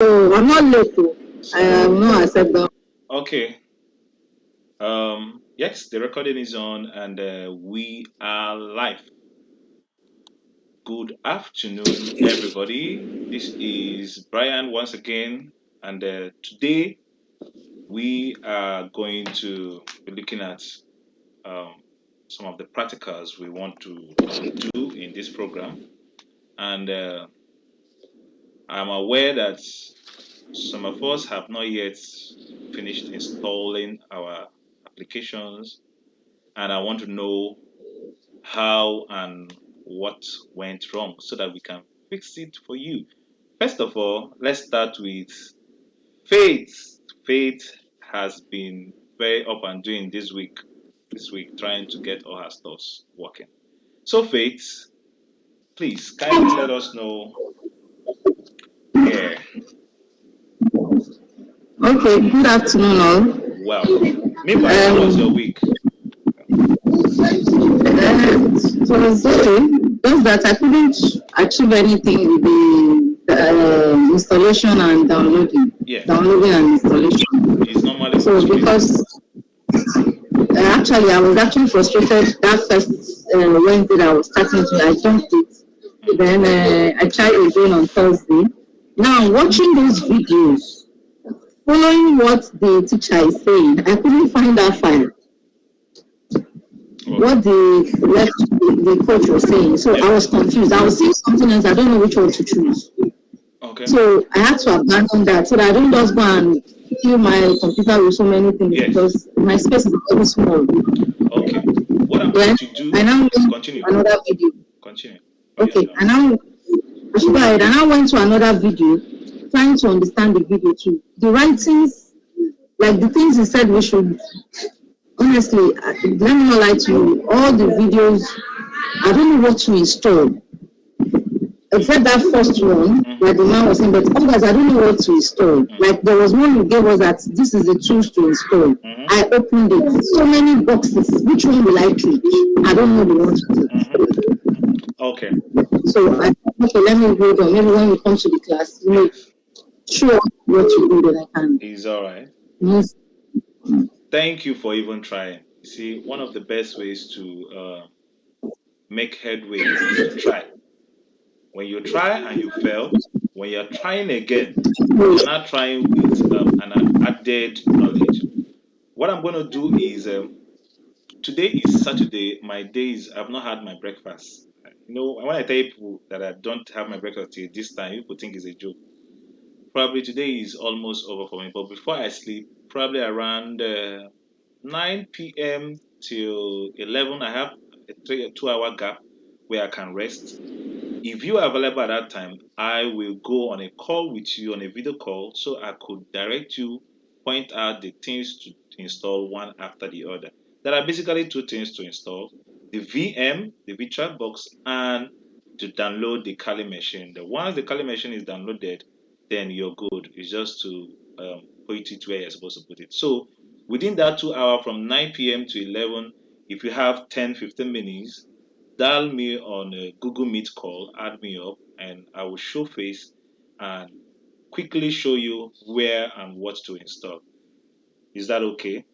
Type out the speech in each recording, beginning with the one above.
So I'm not late. I will not accept that. Okay. Yes, the recording is on and we are live. Good afternoon, everybody. This is Brian once again, and today we are going to be looking at some of the practicals we want to do in this program. And I'm aware that some of us have not yet finished installing our applications, and I want to know how and what went wrong so that we can fix it for you. First of all, let's start with Faith. Faith has been very up and doing this week, trying to get all her stuff working. So, Faith, please kindly let us know. Yeah. Okay, good afternoon, all. Welcome. Meanwhile, how was your week? It was okay. Just that I couldn't achieve anything with the installation and downloading. Yeah. Downloading and installation. It's normally So because actually I was actually frustrated that first Wednesday that I was starting to, I jumped it. Then I tried again on Thursday. Now watching those videos, following what the teacher is saying, I couldn't find that file. What the coach was saying. So I was confused. I was seeing something else. I don't know which one to choose. Okay. So I had to abandon that so that I don't just go and fill my computer with so many things because my space is very small. Okay. What I'm going to do? I now continue. Another video. Continue. Okay. I should go ahead. And I went to another video, trying to understand the video too. The writings, like the things he said we should. Honestly, let me not lie to you. All the videos, I don't know what to install. Except that first one, where the man was saying, but others, I don't know what to install. Like there was one you gave us that this is the tools to install. I opened it. So many boxes. Which one will I click? I don't know the one to click. Okay. So okay, let me hold on. Maybe when we come to the class, you make sure what you do that I can. It's all right. Yes. Thank you for even trying. You see, one of the best ways to make headway is to try. When you try and you fail, when you're trying again, you're not trying with an added knowledge. What I'm going to do is, today is Saturday. My days, I've not had my breakfast. You know, when I tell people that I don't have my breakfast till this time, people think it's a joke. Probably today is almost over for me. But before I sleep, probably around 9 p.m. till 11, I have a 2-hour gap where I can rest. If you are available at that time, I will go on a call with you on a video call so I could direct you, point out the things to install one after the other. There are basically two things to install: the VM, the virtual box, and to download the Kali machine. Once the Kali machine is downloaded, then you're good. It's just to put it where you're supposed to put it. So within that 2 hour from 9 p.m. to 11, if you have 10-15 minutes, dial me on a Google Meet call, add me up, and I will show face and quickly show you where and what to install. Is that okay?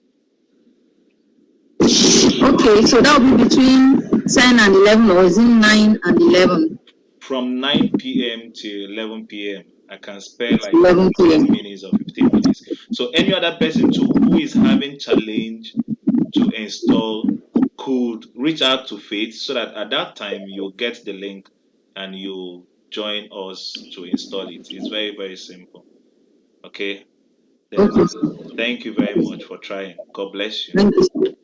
Okay, so that will be between 10 and 11, or is it 9 and 11? From 9 p.m. to 11 p.m. I can spare like 11 10 minutes or 15 minutes. So any other person too who is having challenge to install could reach out to Faith so that at that time you'll get the link and you join us to install it. It's very, very simple. Okay? Then, thank you very much for trying. God bless you.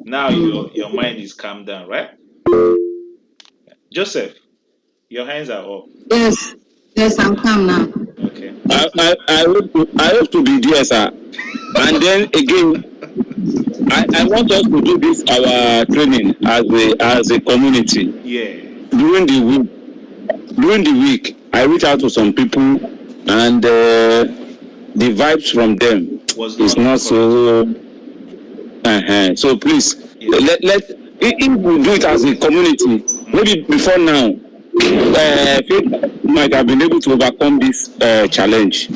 Now your mind is calmed down, right? Joseph, your hands are up. Yes, I'm calm now. Okay. I hope to be there, sir. And then again, I want us to do this our training as a community. Yeah. During the week, I reach out to some people, and the vibes from them is not so. So please, let if we do it as a community, maybe before now, Faith might have been able to overcome this challenge.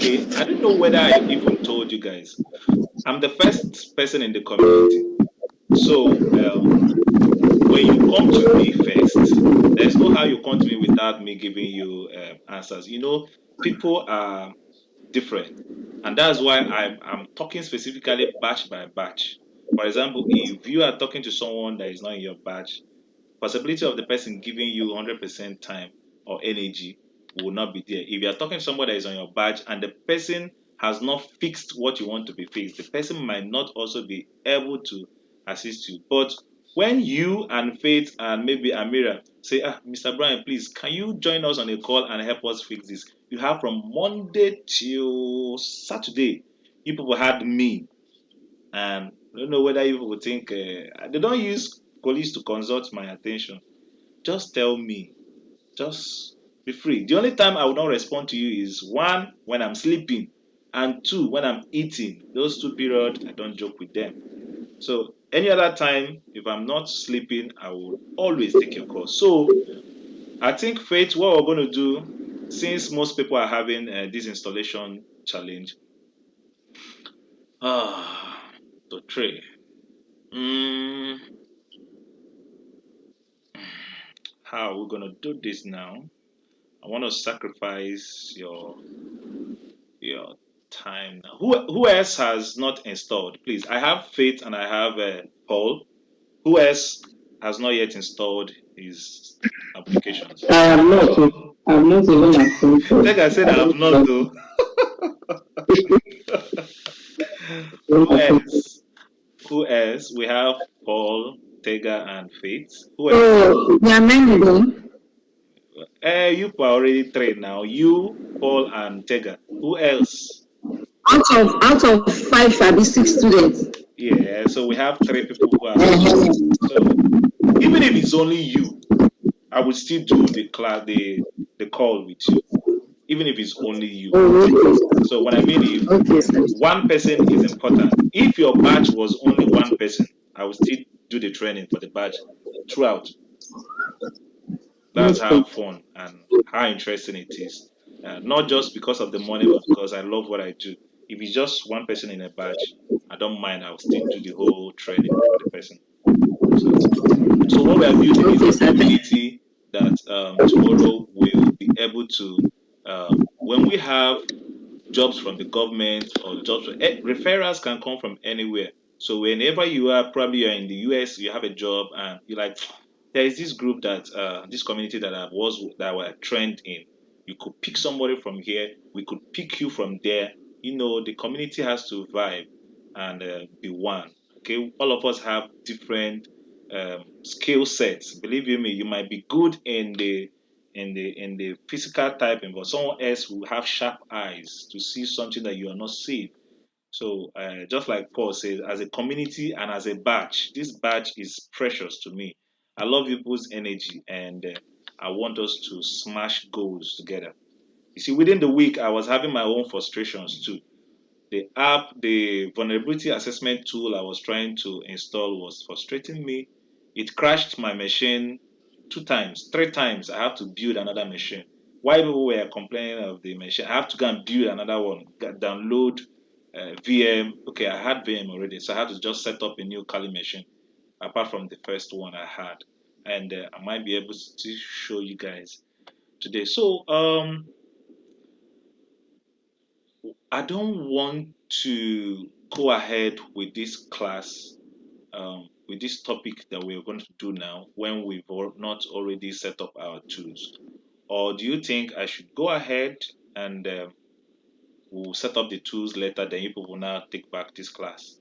okay, I don't know whether I even told you guys. I'm the first person in the community. So when you come to me first, there's no how you come to me without me giving you answers. You know, people are different, and that's why I'm talking specifically batch by batch. For example, if you are talking to someone that is not in your batch, possibility of the person giving you 100% time or energy will not be there. If you are talking to somebody that is on your batch and the person has not fixed what you want to be fixed, the person might not also be able to assist you. But when you and Faith and maybe Amira say, Mr. Brian, please, can you join us on a call and help us fix this? You have from Monday till Saturday. You people had me, and I don't know whether you people think they don't use police to consult my attention. Just tell me. Just be free. The only time I will not respond to you is one, when I'm sleeping, and two, when I'm eating. Those two periods, I don't joke with them. So any other time, if I'm not sleeping, I will always take your call. So I think, Faith, what we're going to do, since most people are having this installation challenge, to tray. How are we going to do this now? I want to sacrifice your time now. Who else has not installed? Please, I have Faith and I have Paul. Who else has not yet installed his applications? I am not. I'm not even acquainted. Like I said, I have not though. Who else? Who else? We have Paul, Tega, and Faith. Who else? Oh, there are many though. You are already three now. You, Paul, and Tega. Who else? Out of 5, shall be 6 students. Yeah, so we have 3 people who are. So even if it's only you, I will still do the call with you. Even if it's only you. So what I mean is, one person is important. If your batch was only one person, I will still do the training for the batch throughout. That's how fun and how interesting it is. Not just because of the money, but because I love what I do. If it's just one person in a batch, I don't mind. I'll still do the whole training for the person. So what we are building is a community that tomorrow will be able to, when we have jobs from the government or jobs, referrals can come from anywhere. So whenever you are, probably you're in the US, you have a job and you're like, there is this group that this community that were trained in. You could pick somebody from here. We could pick you from there. You know, the community has to vibe and be one. Okay, all of us have different skill sets. Believe you me, you might be good in the physical typing, but someone else will have sharp eyes to see something that you are not seeing. So just like Paul says, as a community and as a batch, this batch is precious to me. I love people's energy, and I want us to smash goals together. You see, within the week, I was having my own frustrations too. The vulnerability assessment tool I was trying to install was frustrating me. It crashed my machine 2 times, 3 times. I have to build another machine. While people were complaining of the machine, I have to go and build another one, download VM. Okay, I had VM already, so I had to just set up a new Kali machine apart from the first one I had, and I might be able to show you guys today. So I don't want to go ahead with this class, with this topic that we're going to do now when we've not already set up our tools. Or do you think I should go ahead and we'll set up the tools later, then you people will now take back this class?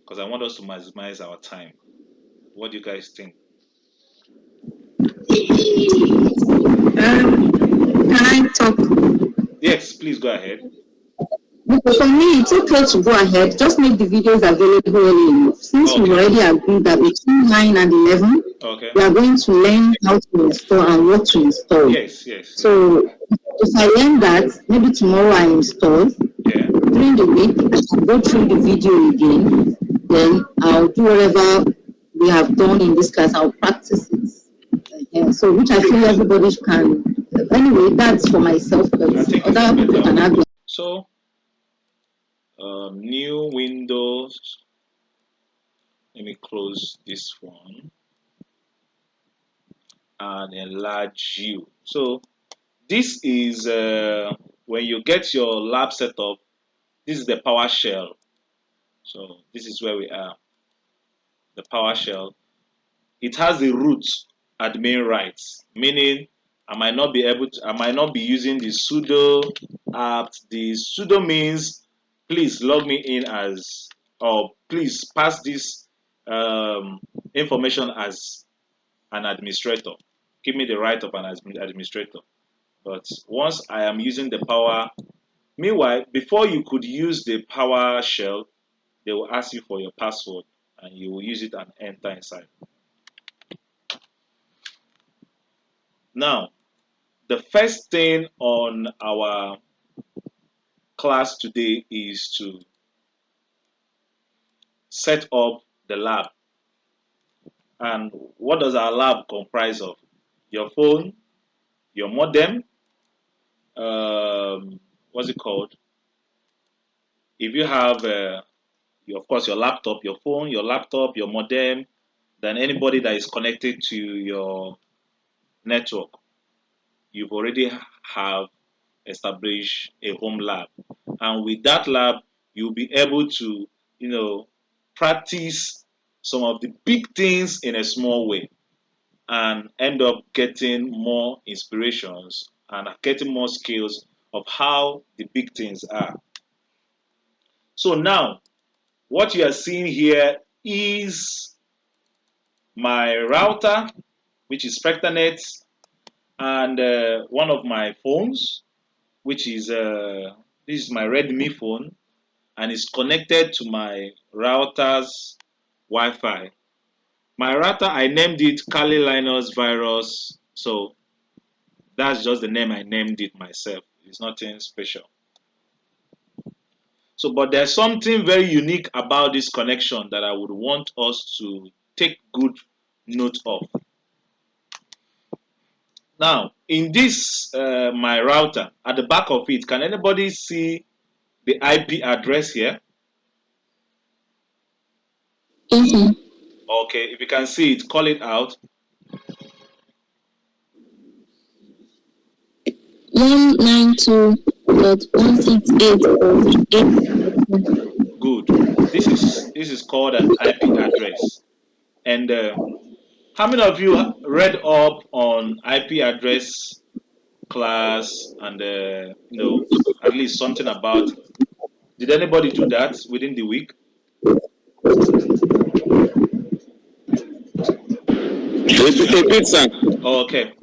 Because I want us to maximize our time. What do you guys think? Can I talk? Yes, please go ahead. For me, it's okay to go ahead. Just make the videos available early enough. Since we already agreed that between 9 and 11, we are going to learn how to install and what to install. Yes. So if I learn that, maybe tomorrow I install. Yeah. During the week, I can go through the video again. Then I'll do whatever we have done in this class. I'll practice it. So which I feel everybody can. Anyway, that's for myself, but other people can have. So new Windows. Let me close this one and enlarge you. So this is when you get your lab set up. This is the PowerShell. So this is where we are. The PowerShell. It has the root admin rights, meaning I might not be using the sudo apt. The sudo means please log me in as, or please pass this information as an administrator. Give me the right of an administrator. But once I am using the power, meanwhile, before you could use the PowerShell, they will ask you for your password and you will use it and enter inside. Now, the first thing on our class today is to set up the lab. And what does our lab comprise of? Your phone, your modem, what's it called? If you have, of course, your laptop, your phone, your laptop, your modem, then anybody that is connected to your network, you've already have established a home lab. And with that lab, you'll be able to, practice some of the big things in a small way and end up getting more inspirations and getting more skills of how the big things are. So now, what you are seeing here is my router, which is SpectraNet, and one of my phones, which is this is my Redmi phone, and it's connected to my router's Wi-Fi. My router, I named it Kali Linus Virus, so that's just the name I named it myself. It's nothing special. So, but there's something very unique about this connection that I would want us to take good note of. Now, in this my router, at the back of it, can anybody see the IP address here? Mhm. Okay, if you can see it, call it out. 192.168.8. Good. This is called an IP address. And how many of you read up on IP address class and at least something about it? Did anybody do that within the week? A bit, sir. Oh, okay,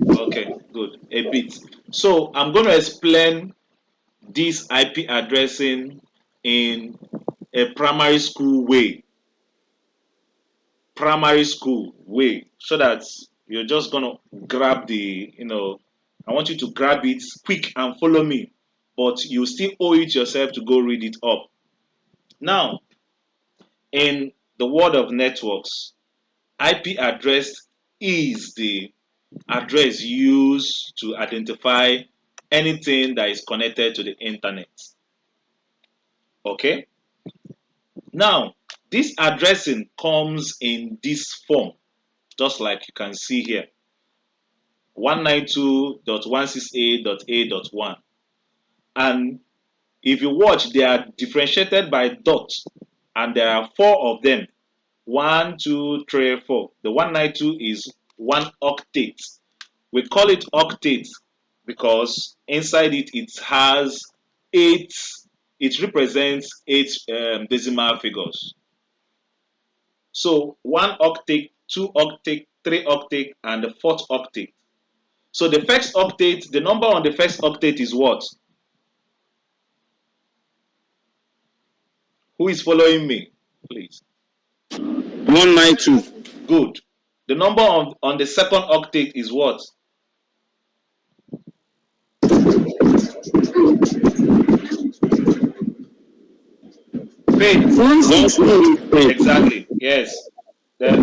good. A bit. So I'm going to explain this IP addressing in a primary school way. So that you're just going to grab I want you to grab it quick and follow me, but you still owe it yourself to go read it up. Now, in the world of networks, IP address is the address used to identify anything that is connected to the internet. Okay? Now, this addressing comes in this form, just like you can see here. 192.168.8.1. And if you watch, they are differentiated by dots, and there are 4 of them. 1, 2, 3, 4. The 192 is 1 octet. We call it octet because inside it has 8, it represents 8 decimal figures. So 1 octet, 2 octet, 3 octet, and the 4th octet. So the first octet, the number on the first octet is what? Who is following me, please? 192. Good. The number on the second octet is what? Faith. 168. Exactly. Yes. Then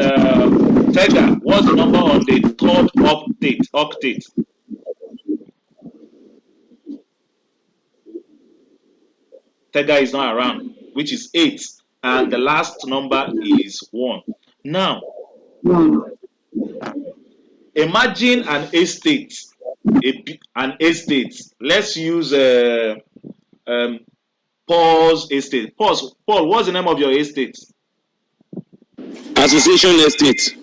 Tega, what's the number on the third octet? Tega is not around, which is 8, and the last number is 1. Now, imagine an estate, an estate. Let's use um, Paul's estate. Paul, what's the name of your estate? Association estate.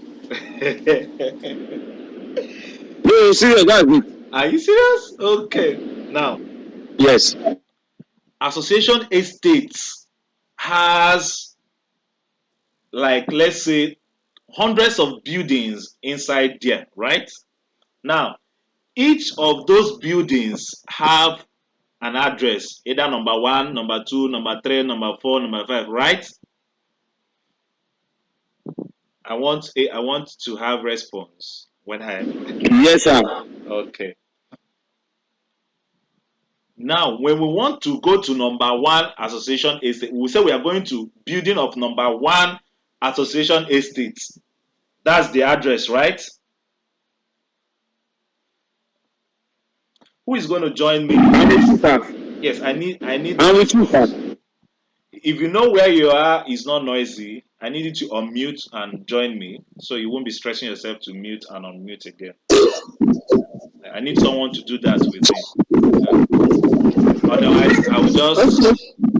No, serious, that's it. Are you serious? Okay. Now, Yes. Association estates has, like, let's say, hundreds of buildings inside there, right? Now, each of those buildings have an address, either number 1, number 2, number 3, number 4, number 5, right? I want to have response when I Yes, sir. okay. Now, when we want to go to number 1 association estate, we say we are going to building of number 1 association estate. That's the address, right? Who is going to join me? I'm with you, sir. Yes, I need I'm with you, sir. if you know where you are is not noisy, I need you to unmute and join me so you won't be stressing yourself to mute and unmute again. I need someone to do that with me. Otherwise, I will just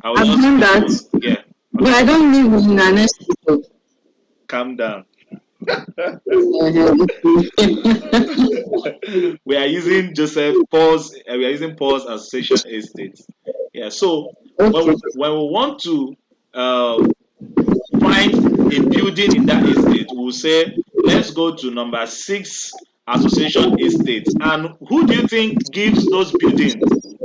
I've done that. Yeah. But I don't live in an estate. Calm down. We are using we are using Paul's association estate. Yeah, so Okay. when we want to find a building in that estate, we'll say, let's go to number 6 association estate. And who do you think gives those buildings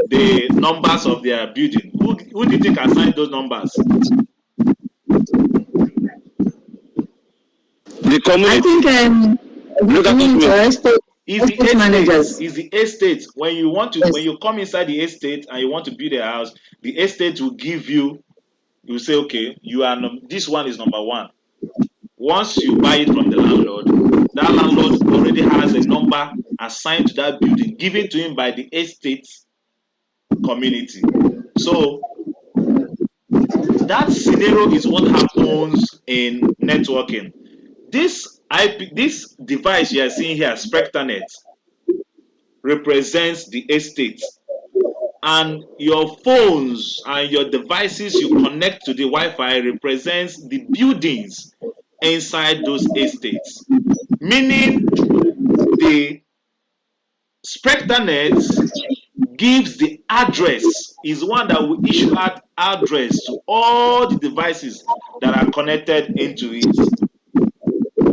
the numbers of their building? Who do you think assigned those numbers? The community. I think estate managers. Is the estate when you want to when you come inside the estate and you want to build a house, the estate will give you. You say, okay, you are this one is number 1. Once you buy it from the landlord, that landlord already has a number assigned to that building given to him by the estate community. So that scenario is what happens in networking. This device you are seeing here, SpectraNet, represents the estate, and your phones and your devices you connect to the Wi-Fi represents the buildings inside those estates, meaning the SpectraNet gives the address, is one that will issue out address to all the devices that are connected into it.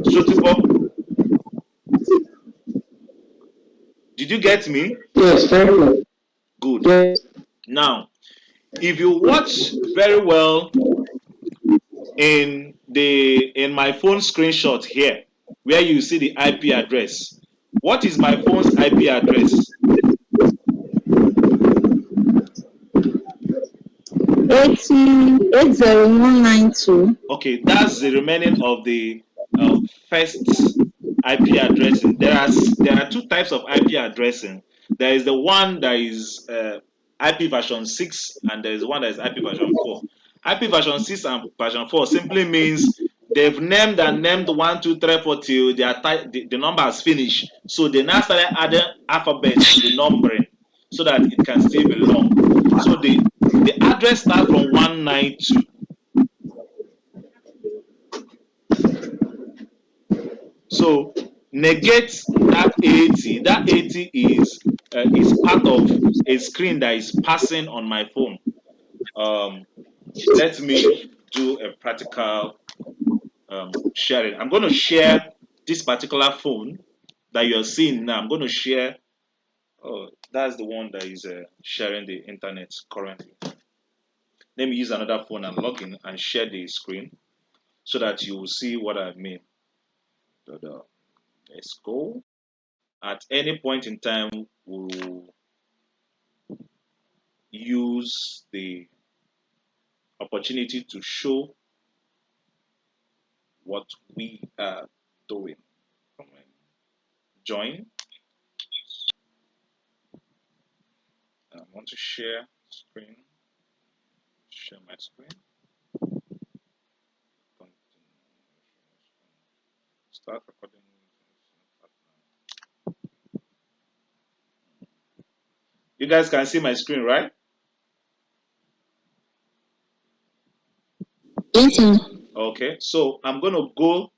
Sotibo, did you get me? Yes, very well. Good. Yes. Now, if you watch very well in my phone screenshot here, where you see the IP address, what is my phone's IP address? 80192. Okay, that's the remaining of the first IP addressing. There are 2 types of IP addressing. There is the one that is IP version 6, and there is one that is IP version 4. IP version 6 and version 4 simply means they've named 1, 2, 3, 4 till the number has finished. So they now started adding alphabets to the numbering so that it can still be long. So the address starts from 192. So negate that 80. That 80 is part of a screen that is passing on my phone. Let me do a practical sharing. I'm going to share this particular phone that you're seeing now. I'm going to share. Oh, that's the one that is sharing the internet currently. Let me use another phone and log in and share the screen so that you will see what I mean. Let's go. At any point in time, we'll use the opportunity to show what we are doing. Join. I want to share screen. my screen. Start recording. You guys can see my screen, right? Yes, sir. Okay, so I'm going to go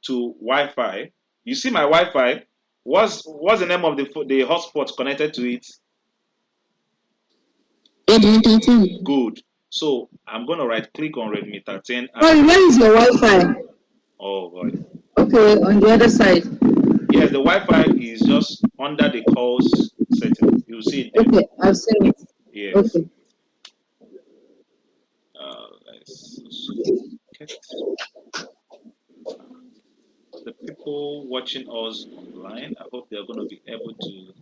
to Wi-Fi. You see my Wi-Fi? What's the name of the hotspot connected to it? Redmi 13. Good. So I'm going to right click on Redmi 13. Oh, where is your Wi-Fi? Oh boy. Okay, on the other side. Yes, the Wi-Fi is just under the calls setting. You'll see it there. Okay, I've seen it. Yes. Okay. Let's get the people watching us online. I hope they're going to be able to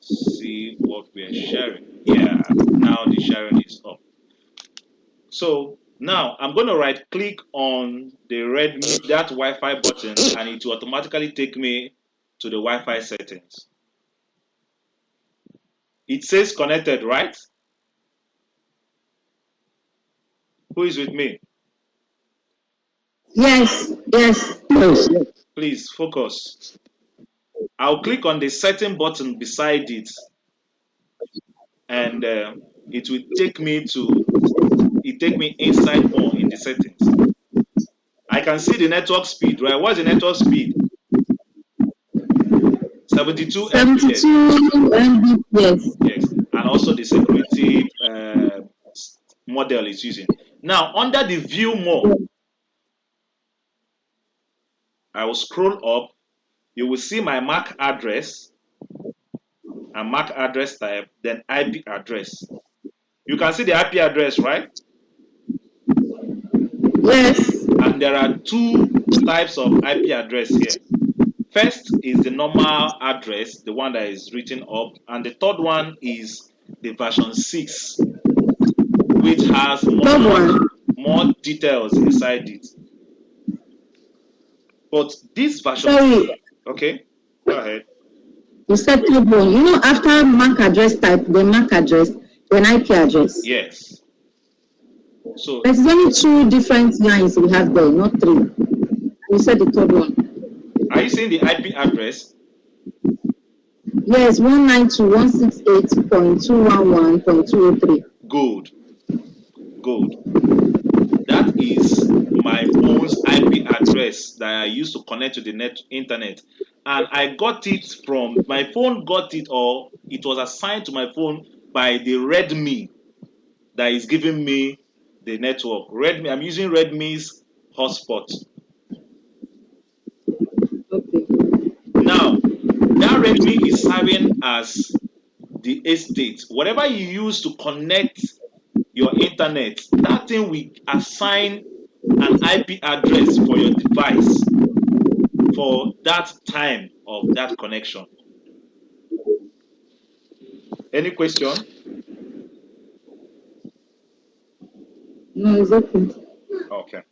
see what we are sharing. Yeah, now the sharing is up. So now I'm going to right click on the that Wi-Fi button, and it will automatically take me to the Wi-Fi settings. It says connected, right? Who is with me? Yes, yes. Yes. Please focus. I'll click on the setting button beside it, and it will take me inside more in the settings. I can see the network speed, right? What's the network speed? 72 Mbps. 72 Mbps. Yes, and also the security model is using. Now, under the view more, I will scroll up. You will see my MAC address and MAC address type, then IP address. You can see the IP address, right? Yes. And there are two types of IP address here. First is the normal address, the one that is written up, and the third one is the version 6, which has more details inside it. But this version, sorry, okay, go ahead. you said third one. You know, after MAC address type, the MAC address, then IP address. Yes. So there's only two different lines we have there, not three. You said the third one. Are you saying the IP address? Yes, 192.168.211.203. Good. Good. That is my phone's IP address that I used to connect to the internet. And I got it from, my phone got it, or it was assigned to my phone by the Redmi that is giving me the network. Redmi, I'm using Redmi's hotspot. Okay. Now, that Redmi is serving as the estate. Whatever you use to connect your internet, that thing will assign an IP address for your device for that time of that connection. Any question? No, it's okay. Okay.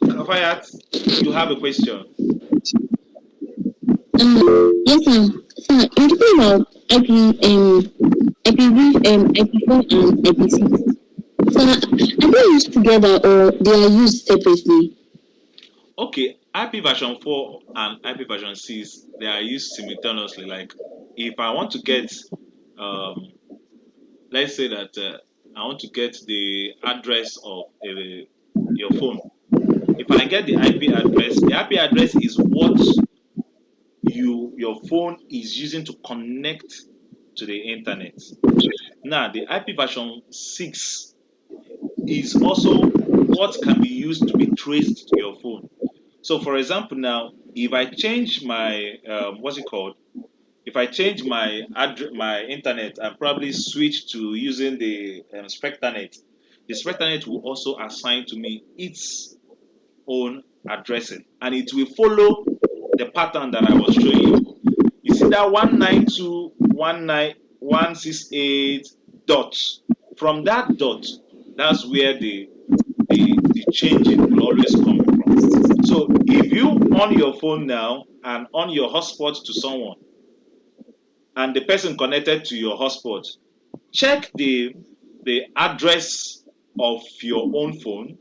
Kafayat, you have a question? Yes, sir. Sir, you're talking about IPv4 and IP6. So, are they used together or they are used separately? Okay, IP version 4 and IP version 6, they are used simultaneously. Like, if I want to get, let's say that I want to get the address of your phone. If I get the IP address is what your phone is using to connect to the internet. Now, the IP version 6 is also what can be used to be traced to your phone. So, for example, now if I change my if I change my internet and probably switch to using the SpectraNet, the SpectraNet will also assign to me its own addressing, and it will follow the pattern that I was showing you. You see that 192.19168 dots. From that dot, that's where the changing will always come from. So if you on your phone now and on your hotspot to someone, and the person connected to your hotspot, check the address of your own phone.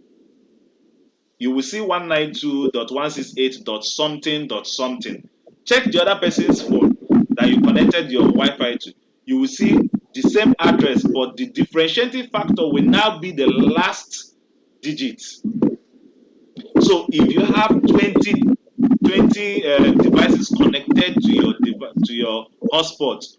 You will see 192.168.something.something. Check the other person's phone that you connected your Wi-Fi to. You will see the same address, but the differentiating factor will now be the last digit. So if you have 20 devices connected to your hotspot,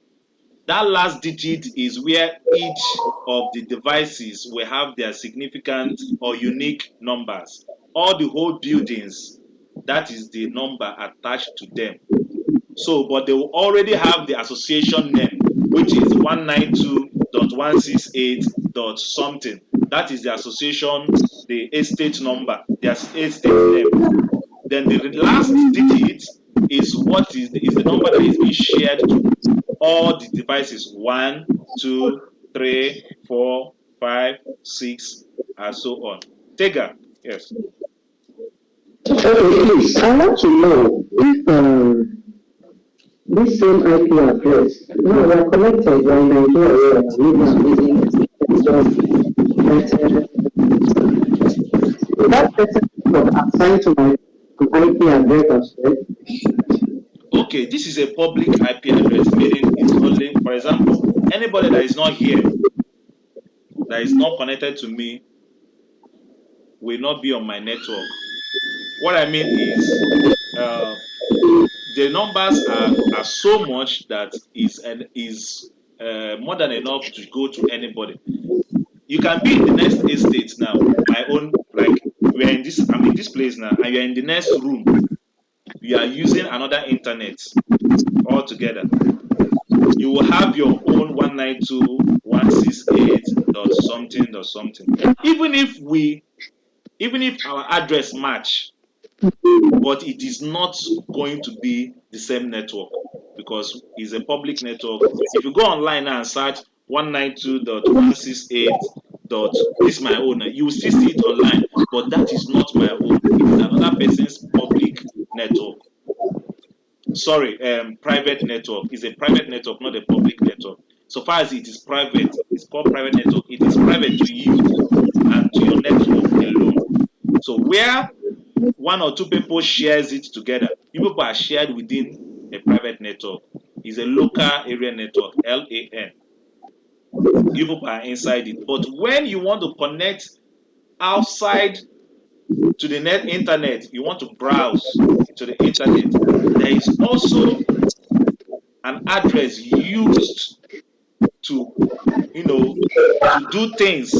that last digit is where each of the devices will have their significant or unique numbers. All the whole buildings, that is the number attached to them. So, but they will already have the association name, which is 192.168.something. That is the association, the estate number, their estate name. Then the last digit is what is the number that is being shared to all the devices: 1, 2, 3, 4, 5, 6, and so on. Tega, yes. Okay, please. I want to know if this same IP address, we are connected in Nigeria, that person was assigned to my IP address as well. Okay, this is a public IP address, meaning it's only, for example, anybody that is not here, that is not connected to me, will not be on my network. What I mean is, the numbers are so much that is more than enough to go to anybody. You can be in the next estate now, my own, like we are in this, I'm in this place now, and you're in the next room. You are using another internet altogether. You will have your own 192.168.something.something. Even if our address match, but it is not going to be the same network because it's a public network. If you go online and search 192.168. This is my own, you will still see it online, but that is not my own. It is another person's public network. Sorry, private network. It's a private network, not a public network. So far as it is private, it's called private network. It is private to you and to your network alone. So where one or two people shares it together, you people are shared within a private network. It's a local area network, LAN. You people are inside it. But when you want to connect outside to the internet, you want to browse to the internet, there is also an address used to, to do things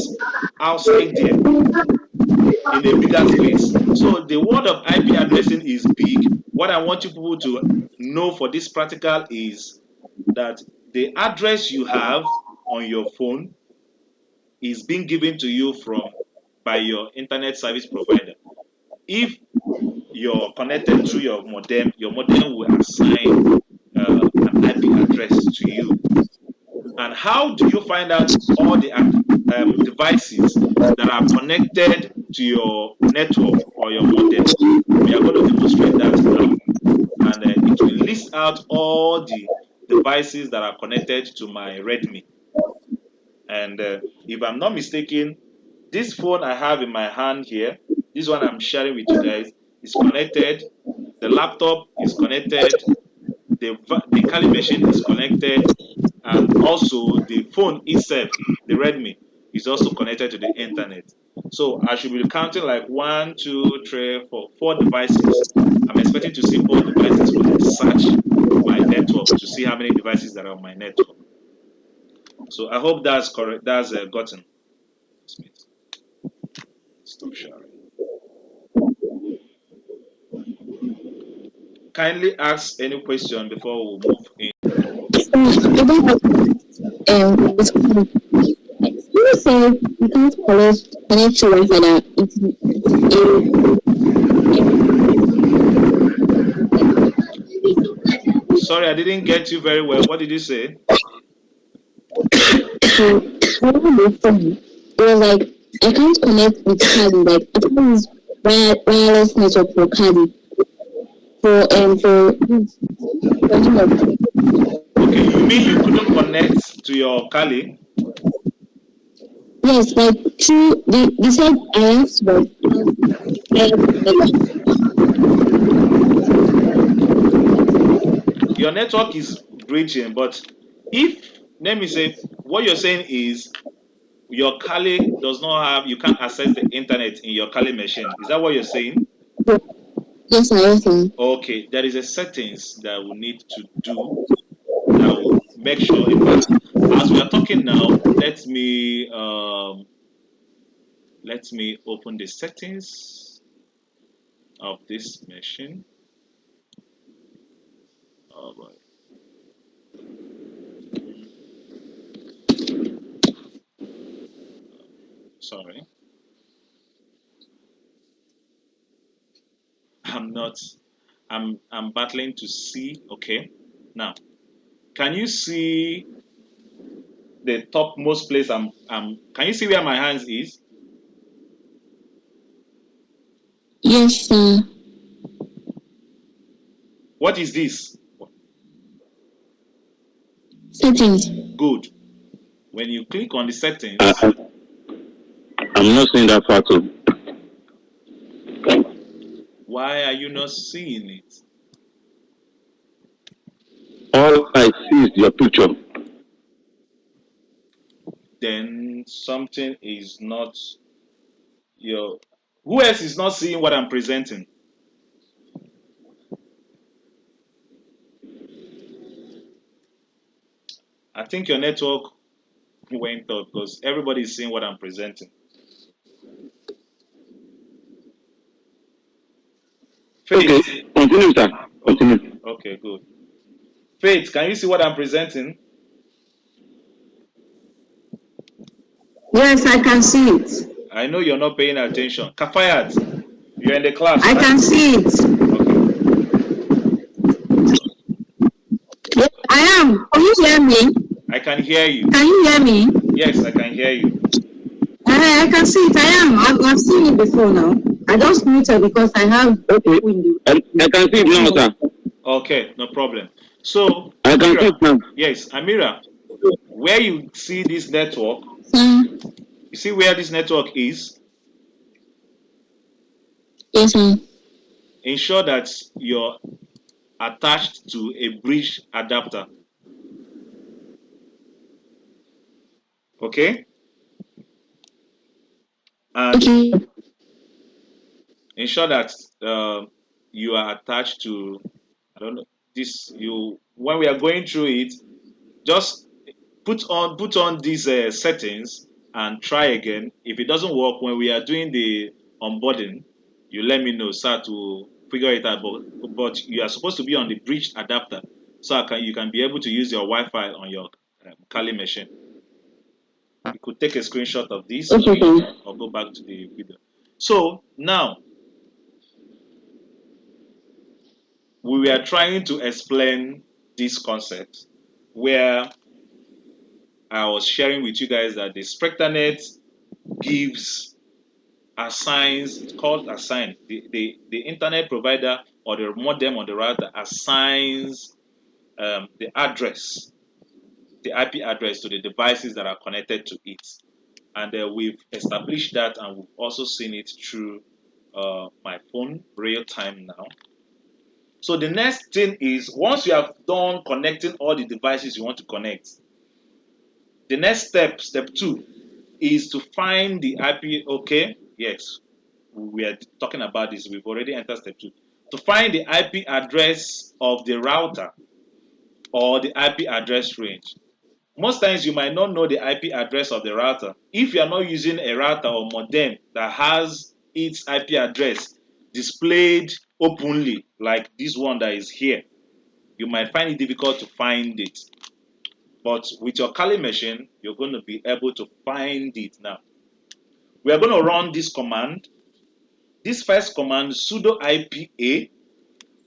outside there in a bigger space. So the word of IP addressing is big. What I want you people to know for this practical is that the address you have on your phone is being given to you by your internet service provider. If you're connected through your modem will assign an IP address to you. And how do you find out all the devices that are connected to your network or your modem? We are going to demonstrate that now. And it will list out all the devices that are connected to my Redmi. And if I'm not mistaken, this phone I have in my hand here, this one I'm sharing with you guys, is connected. The laptop is connected. The Kali machine is connected. And also the phone itself, the Redmi, is also connected to the internet. So I should be counting like 1, 2, 3, 4, 4 devices. I'm expecting to see 4 devices when I search my network to see how many devices that are on my network. So I hope that's correct. That's gotten. Stop sharing. Kindly ask any question before we move in. You say you can't connect to Wi-Fi that Sorry, I didn't get you very well. What did you say? It was like I can't connect with Kali. Like I can't use wireless network for Kali. Okay, you mean you couldn't connect to your Kali? Yes, like through they said I asked, but Your network is breaching, but if, let me say, what you're saying is your Kali does not have, you can't access the internet in your Kali machine. Is that what you're saying? yes, I asked. Okay, there is a settings that we need to do that will make sure. In fact, as we are talking now, let me open the settings of this machine. Oh boy. Sorry. I'm not I'm battling to see. Okay. Now, can you see the topmost place can you see where my hands is? Yes, sir. What is this? Settings. Good. When you click on the settings, I'm not seeing that part too. why are you not seeing it? All I see is your picture. Then something is not your who else is not seeing what I'm presenting? I think your network went up because everybody is seeing what I'm presenting. Okay, Faith. continue, sir. Okay. Continue. Okay, good. Faith, can you see what I'm presenting? Yes, I can see it. I know you're not paying attention. Kafayat, you're in the class, I right? can see it. Okay. Yes, I am. Can you hear me? I can hear you. Can you hear me? Yes, I can hear you. I can see it. I am. I've seen it before now. I just muted because I have Okay, window. I can see it now, sir. Okay, no problem. So, I can see it Amira, now. yes, Amira, where you see this network, sir. you see where this network is, Yes, sir. ensure that you're attached to a bridge adapter. Okay? And Okay. ensure that you are attached to, I don't know, this, when we are going through it, just put on these settings and try again. If it doesn't work when we are doing the onboarding, you let me know, sir, to figure it out. But you are supposed to be on the bridge adapter, so you can be able to use your Wi-Fi on your Kali machine. You could take a screenshot of this Okay, sir. or go back to the video. So now we were trying to explain this concept where I was sharing with you guys that the SpectraNet gives assigns, it's called assign. The internet provider or the modem or the router assigns the address, the IP address to the devices that are connected to it. And we've established that and we've also seen it through my phone real time now. So the next thing is once you have done connecting all the devices you want to connect, the next step 2, is to find the IP. Okay, yes, we are talking about this. We've already entered step 2. To find the IP address of the router or the IP address range. Most times you might not know the IP address of the router. If you are not using a router or modem that has its IP address displayed openly, like this one that is here, you might find it difficult to find it. But with your Kali machine, you're going to be able to find it now. We are going to run this command. This first command, sudo IPA.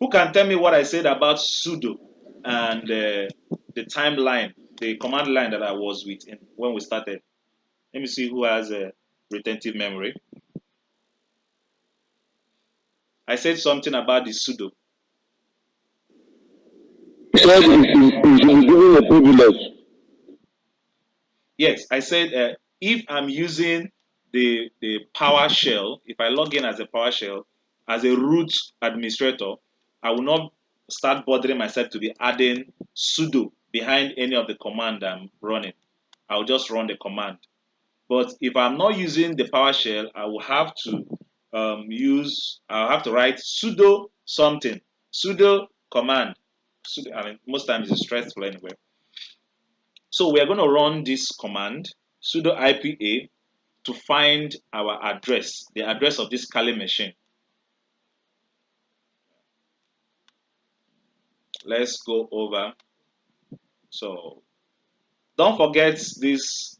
Who can tell me what I said about sudo and the timeline, the command line that I was with when we started? Let me see who has a retentive memory. I said something about the sudo. said it's giving a privilege. Yes, I said if I'm using the PowerShell, if I log in as a PowerShell as a root administrator, I will not start bothering myself to be adding sudo behind any of the command I'm running. I'll just run the command. But if I'm not using the PowerShell, I will have to I'll have to write sudo something, sudo command. Sudo, I mean, most times it's stressful anyway. So we are going to run this command, sudo IPA, to find our address, the address of this Kali machine. Let's go over. So don't forget this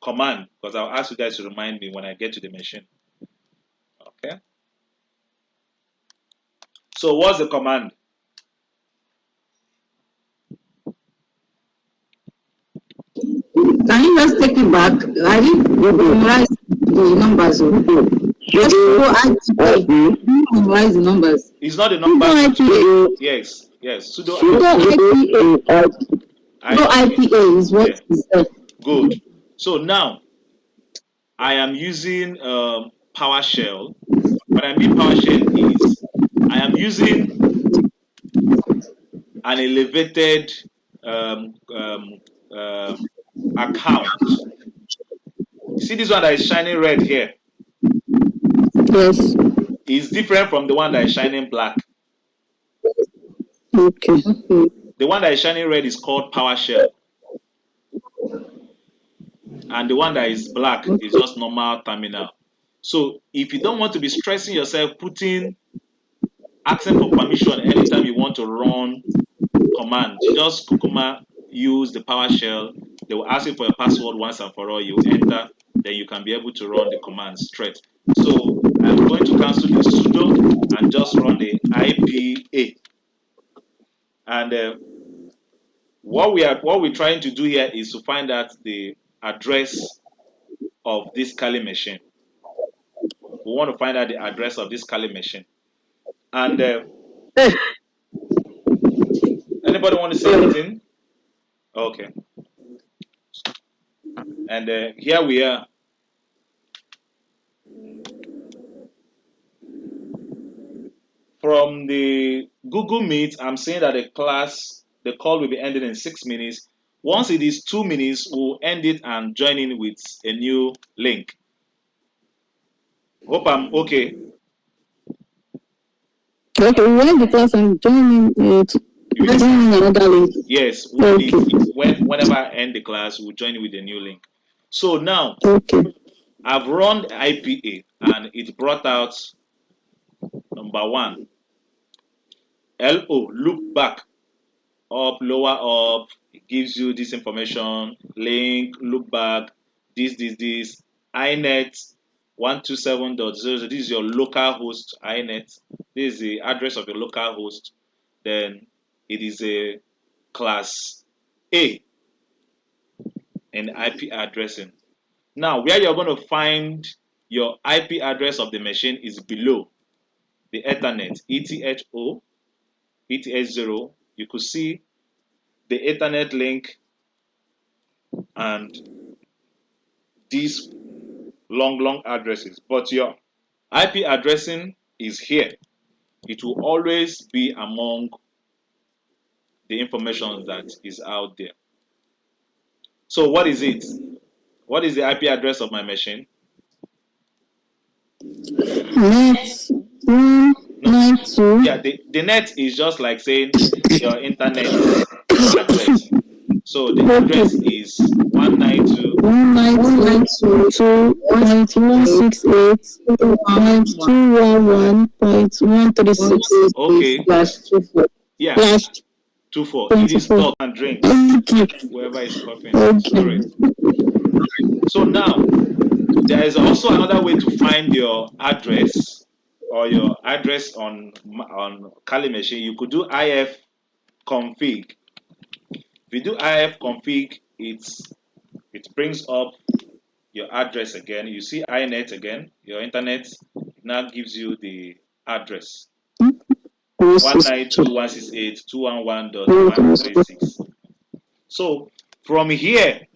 command, because I'll ask you guys to remind me when I get to the machine. Okay. So what's the command? Can you just take it back? I didn't memorize the numbers. Just go IPA. Memorize the numbers. It's not the number. Yes, yes. Sudo IPA. Sudo IPA is what is there. Good. So now I am using PowerShell. What I mean PowerShell is I am using an elevated account. You see this one that is shining red here? Yes. Is different from the one that is shining black. Okay. The one that is shining red is called PowerShell. And the one that is black is just normal terminal. So if you don't want to be stressing yourself, asking for permission anytime you want to run commands, you just kukuma use the PowerShell. They will ask you for your password once and for all. You enter, then you can be able to run the commands straight. So I'm going to cancel the sudo and just run the IPA. And what we're trying to do here is to find out the address of this Kali machine. We want to find out the address of this Kali machine. And anybody want to say anything? Okay. And here we are. From the Google Meet, I'm saying that the call will be ending in 6 minutes. Once it is 2 minutes, we'll end it and join in with a new link. Hope I'm okay. Okay, we end the class and join in another link. Yes, we'll whenever I end the class, we'll join in with a new link. So now, I've run IPA and it brought out number 1. LO, look back, up, lower, up. It gives you this information, link, look back, this, INET 127.0. This is your local host, INET. This is the address of your local host. Then it is a class A in IP addressing. Now, where you're going to find your IP address of the machine is below the Ethernet, ETH0. You could see the Ethernet link and these long addresses. But your IP addressing is here. It will always be among the information that is out there. So what is it? What is the IP address of my machine? Net 192. Yeah, the net is just like saying your internet address. So the address is 192.168.211.136. Okay. Yeah. Flashed. 24. It is talk and drink. Whoever is coughing. Sorry. So now there is also another way to find your address or your address on Kali machine. You could do if config. If you do if config, it brings up your address again. You see inet again, your internet. It now gives you the address. 192.168.1.136. So from here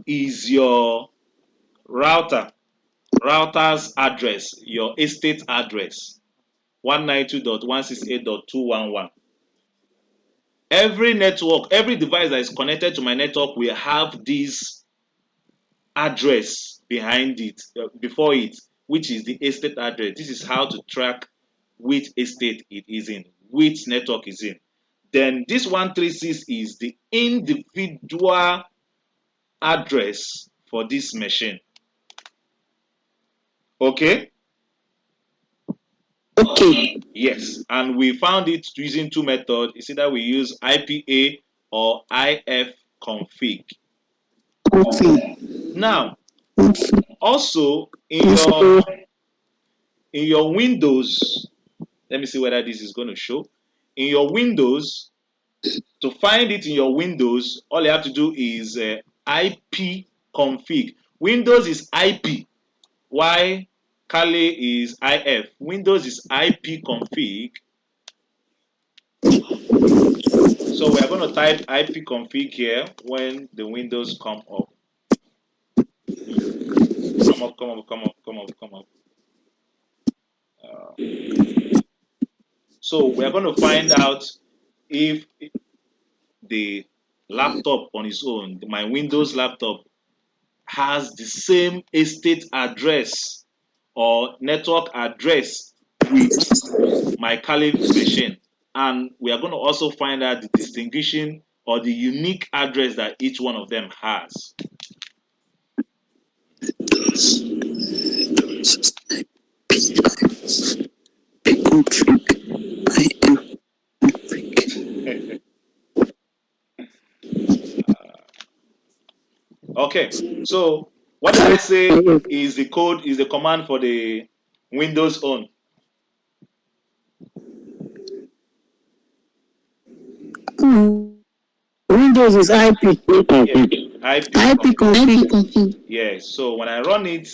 is your router's address, your estate address, 192.168.211. Every network, every device that is connected to my network will have this address behind it, before it, which is the estate address. This is how to track which estate it is in, which network is in. Then this 136 is the individual address for this machine. Okay? Okay. Yes, and we found it using two methods. It's either we use IPA or IF config. Okay. Now, Okay. also in your Windows, let me see whether this is going to show. In your Windows, to find it in your Windows, all you have to do is IP config. Windows is IP, while Kali is IF. Windows is IP config. So we are going to type IP config here when the windows come up. Come up, come up, come up, come up, come up. So we are going to find out if the laptop on its own, my Windows laptop, has the same estate address or network address with my Kali machine. And we are going to also find out the distinguishing or the unique address that each one of them has. Okay, so what did I say is the code, is the command for the Windows own? Windows is IP. Yeah, IP config. Yes, so when I run it,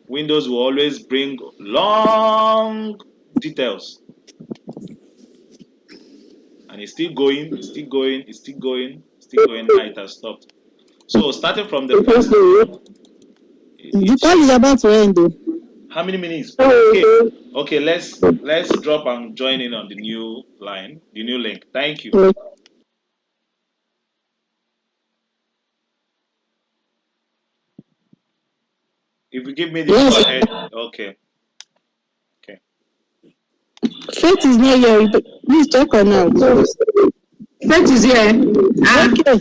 Windows will always bring long details. And it's still going, it's still going, it's still going, it's still going. Now it has stopped. So starting from the first, The call is about to end though. how many minutes? Okay, let's drop and join in on the new line, the new link. Thank you. If you give me the go ahead, okay. Okay. Faith is not here. Please check her now. Faith is here. Okay.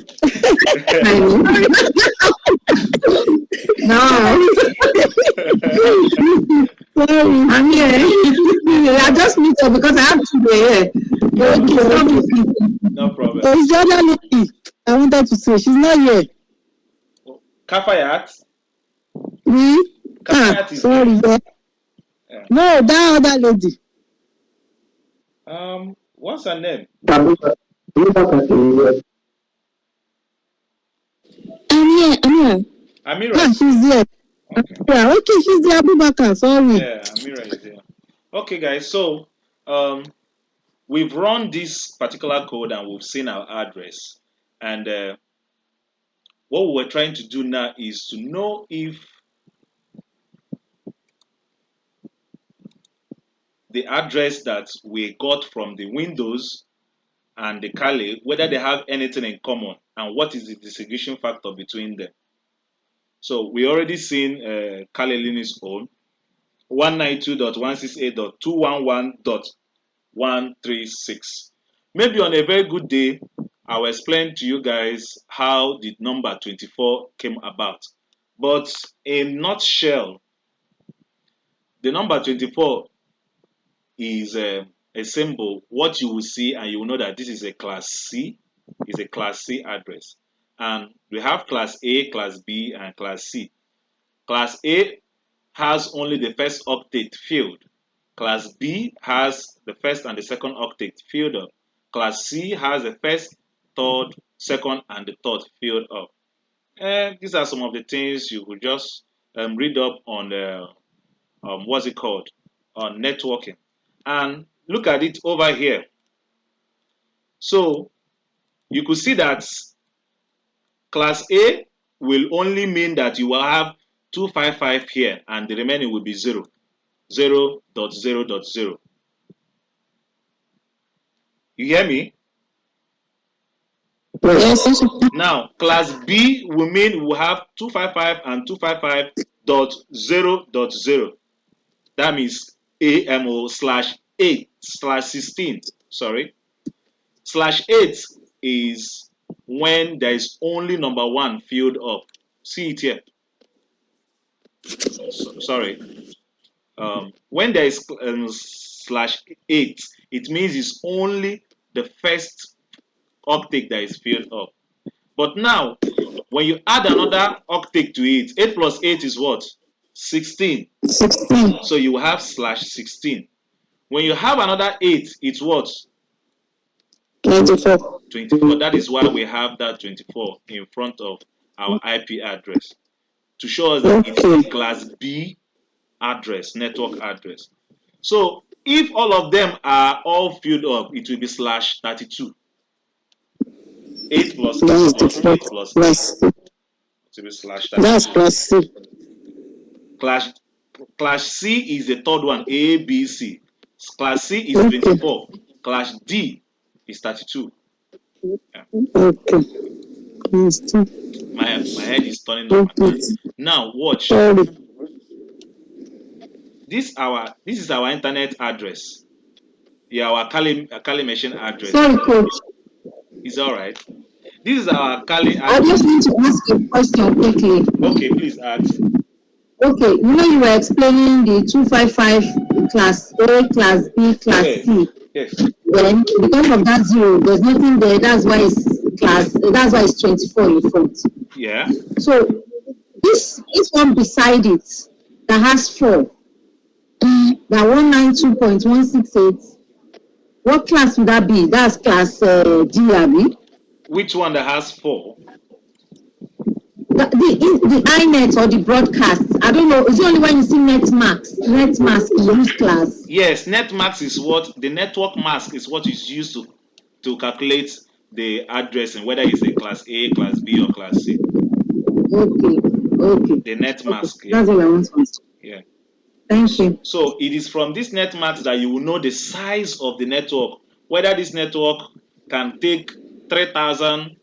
No. Sorry. I'm here. I just meet her because I have to be here. No problem. Oh, it's the other lady. I wanted to say she's not here. Kafayat? Kafayat is sorry. Yeah. No, that other lady. What's her name? Amira. Amira. Ah, she's there. Okay. Yeah, okay, she's the Abubakar. Sorry. Yeah, Amira is there. Okay, guys. So, we've run this particular code and we've seen our address. And what we're trying to do now is to know if the address that we got from the Windows and the Kali, whether they have anything in common and what is the distinguishing factor between them. So we already seen Kali Linux own 192.168.211.136. Maybe on a very good day, I'll explain to you guys how the number 24 came about. But in a nutshell, the number 24 is a symbol. What you will see, and you will know that this is a class C, is a class C address. And we have class A, class B, and class C. Class A has only the first octet filled. Class B has the first and the second octet filled up. Class C has the first, third, second, and the third filled up. And these are some of the things you could just read up on what's it called, on networking. And look at it over here. So you could see that class A will only mean that you will have 255 here and the remaining will be 0, 0.0.0. You hear me? Yes. Now, class B will mean we'll have 255 and 255.0.0. That means AMO/8/16. Sorry. /8 is when there is only number 1 filled up. See it here. Sorry. When there is /8, it means it's only the first octet that is filled up. But now, when you add another octet to it, 8 plus 8 is what? 16. 16. So you will have /16. When you have another 8, it's what? 24. 24. That is why we have that 24 in front of our IP address to show us that it's a class B address, network address. So if all of them are all filled up, it will be /32. 8 plus 8 or 8 plus 8. It will be /32. That's class C. Class C is the third one, A, B, C. Class C is 24. Class D is 32. Yeah. Okay. My head is turning up. Now watch. This is our internet address. Yeah, our Kali machine address. Sorry, coach. Is all right. This is our Kali address. I just need to ask a question quickly. Okay, please ask. Okay, you know you were explaining the 255 class A, class B, class C. Yes. Then because of that 0, there's nothing there. That's why it's 24 in front. Yeah. So this one beside it that has 4, that 192.168. What class would that be? That's class D, Abi. Which one that has 4? The iNet or the broadcast. I don't know. It's only when you see netmask in use class. Yes, netmask is what the network mask is what is used to calculate the address and whether it's a class A, class B, or class C. Okay. The net mask. Yeah. That's all I want to ask. Yeah. Thank you. So it is from this net mask that you will know the size of the network, whether this network can take 3,000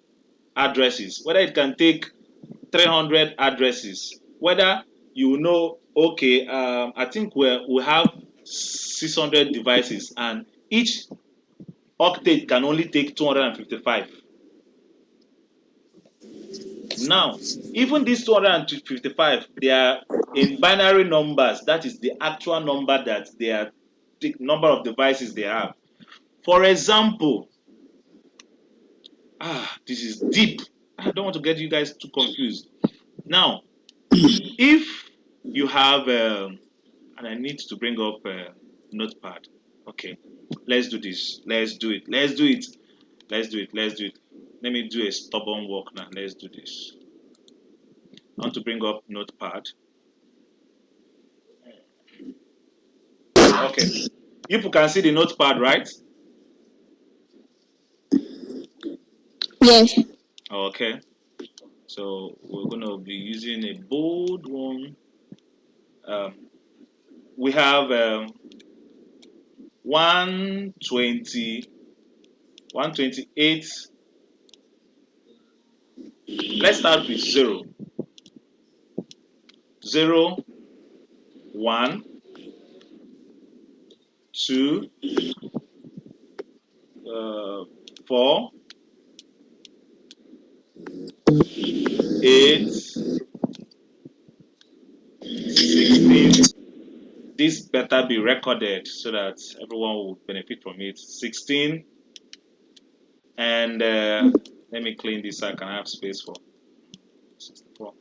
addresses, whether it can take 300 addresses, whether you know, okay, I think we have 600 devices and each octet can only take 255. Now, even these 255, they are in binary numbers. That is the actual number that they are, the number of devices they have. For example, this is deep. I don't want to get you guys too confused. Now, if you have, and I need to bring up a notepad. Okay, let's do this. Let's do it. Let me do a stubborn work now. Let's do this. I want to bring up notepad. Okay, you can see the notepad, right? Yes. Okay, so we're going to be using a bold one. We have 128. Let's start with 0. 0, 1, 2, 4, 8, 16. This better be recorded so that everyone will benefit from it. 16. And let me clean this so I can have space for 64.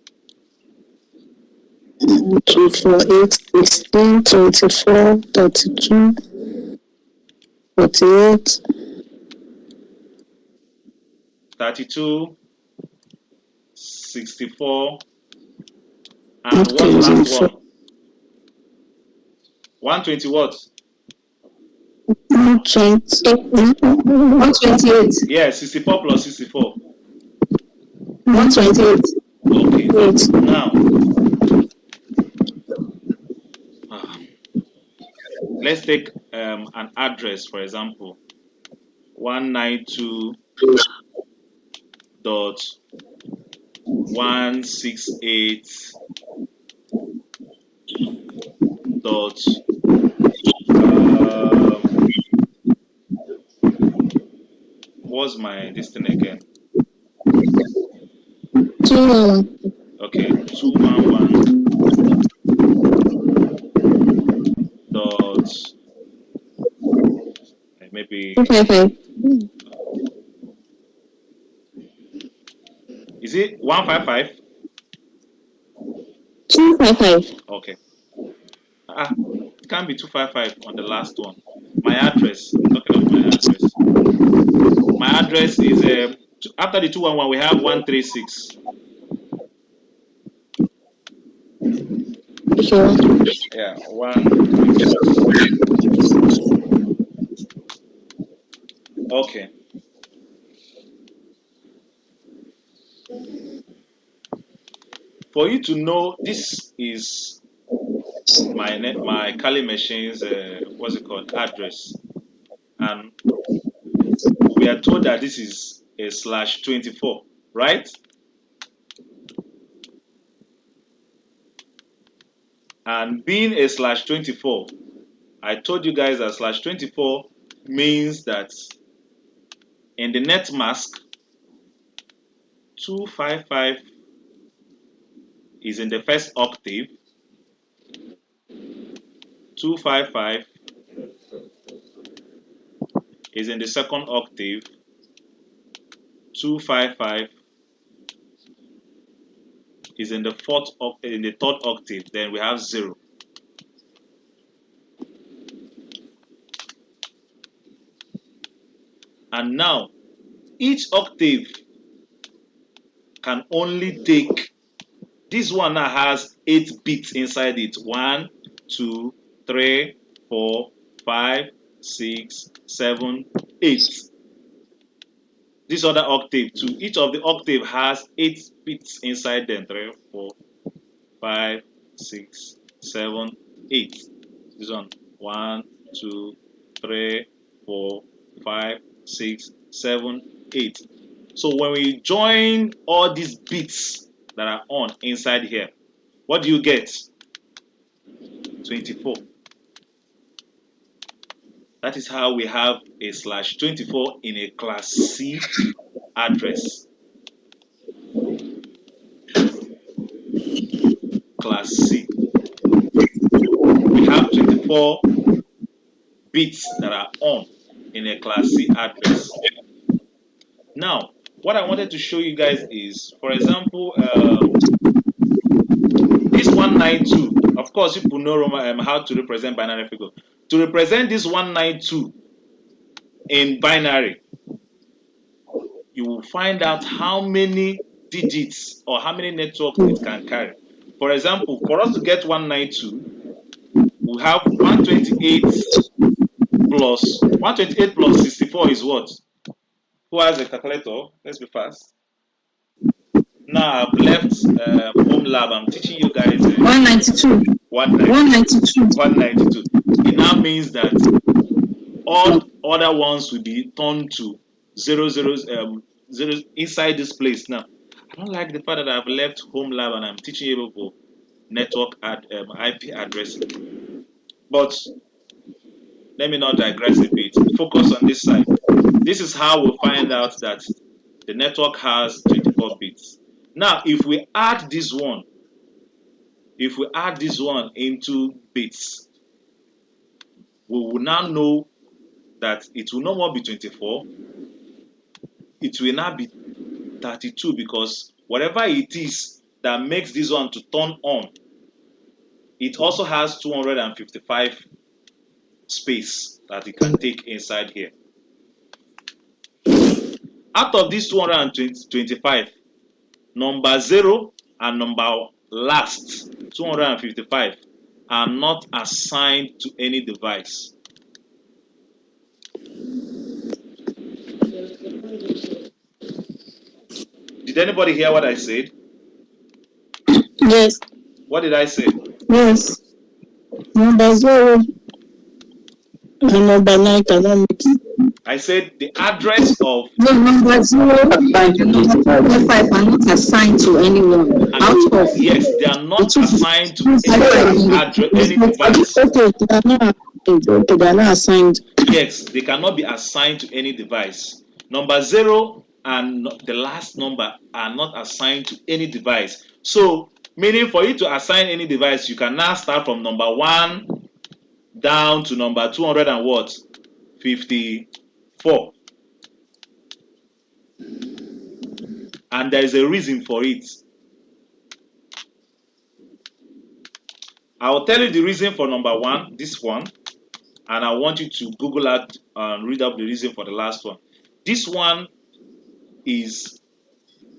2, 4, 8, 16, 24, 32, 48. 32, 64, and what last one? 120 what? 128. Yeah, 64 plus 64. 128. Okay. Now, let's take an address, for example, 192.168. Dot what's my this thing again? 211. Okay, 211 dot maybe 255. is it 155? 255. Okay. It can't be 255 on the last one. My address. I'm talking of my address. My address is after the 211 we have 136. Sure. Yeah, 136. Okay. For you to know this is my Kali machine's what's it called address, and we are told that this is a /24, right? And being a /24, I told you guys that /24 means that in the net mask 255 is in the first octave, 255 is in the second octave, 255 is in the third octave, then we have 0. And now each octave can only take, this one now has 8 bits inside it. 1, 2, 3, 4, 5, 6, 7, 8. This other octave too. Each of the octave has 8 bits inside them. 3, 4, 5, 6, 7, 8. This one. 1, 2, 3, 4, 5, 6, 7, 8. So when we join all these bits that are on inside here, what do you get? 24. That is how we have a /24 in a class C address. Class C. We have 24 bits that are on in a class C address. Now, what I wanted to show you guys is, for example, this 192. Of course, people know how to represent binary figure. To represent this 192 in binary, you will find out how many digits or how many networks it can carry. For example, for us to get 192, we have 128 plus 64 is what? Who has a calculator? Let's be fast. Now I've left home lab. I'm teaching you guys 192. 192. It now means that all other ones will be turned to 0 inside this place. Now, I don't like the fact that I've left home lab and I'm teaching you people network IP addressing. But let me not digress a bit. Focus on this side. This is how we find out that the network has 24 bits. Now, if we add this one into bits, we will now know that it will no more be 24. It will now be 32, because whatever it is that makes this one to turn on, it also has 255 space that it can take inside here. Out of this 225, number 0 and number last 255 are not assigned to any device. Did anybody hear what I said? Yes. What did I say? Yes. Number 0 and number 9 cannot mix. I said the address of The number 0 Assigned to and the number device. 5 are not assigned to anyone. Out of yes, they are the not two assigned to any device. Okay, they are not assigned. Okay, they are not assigned. Yes, they cannot be assigned to any device. Number 0 and the last number are not assigned to any device. So, meaning for you to assign any device, you can now start from number 1 down to number 200 and what? 54. And there is a reason for it. I will tell you the reason for number 1, this one, and I want you to Google out and read up the reason for the last one. This one is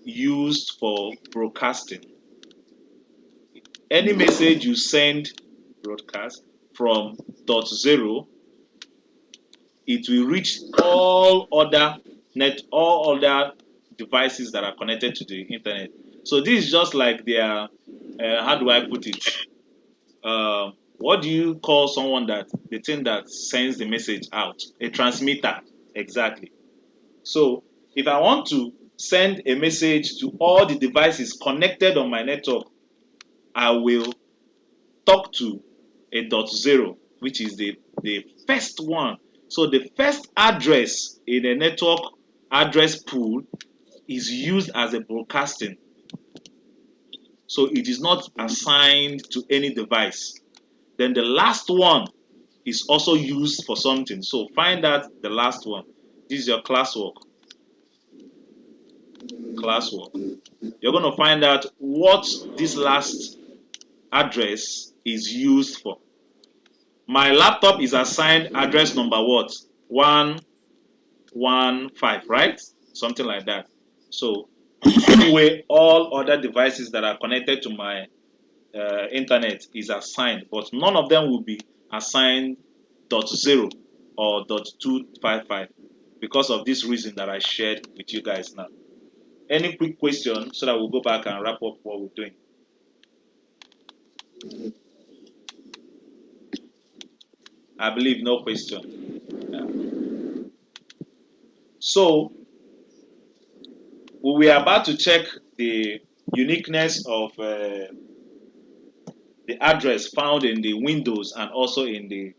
used for broadcasting. Any message you send broadcast from .0, it will reach all other devices that are connected to the internet. So this is just like their how do I put it? What do you call someone that the thing that sends the message out? A transmitter, exactly. So if I want to send a message to all the devices connected on my network, I will talk to a .0, which is the first one. So the first address in a network address pool is used as a broadcasting. So it is not assigned to any device. Then the last one is also used for something. So find out the last one. This is your classwork. You're going to find out what this last address is used for. My laptop is assigned address number what? 115, right? Something like that. So the same way all other devices that are connected to my internet is assigned, but none of them will be assigned .0 or .255 because of this reason that I shared with you guys now. Any quick question so that we'll go back and wrap up what we're doing? I believe no question. Yeah. So we were about to check the uniqueness of the address found in the Windows and also in the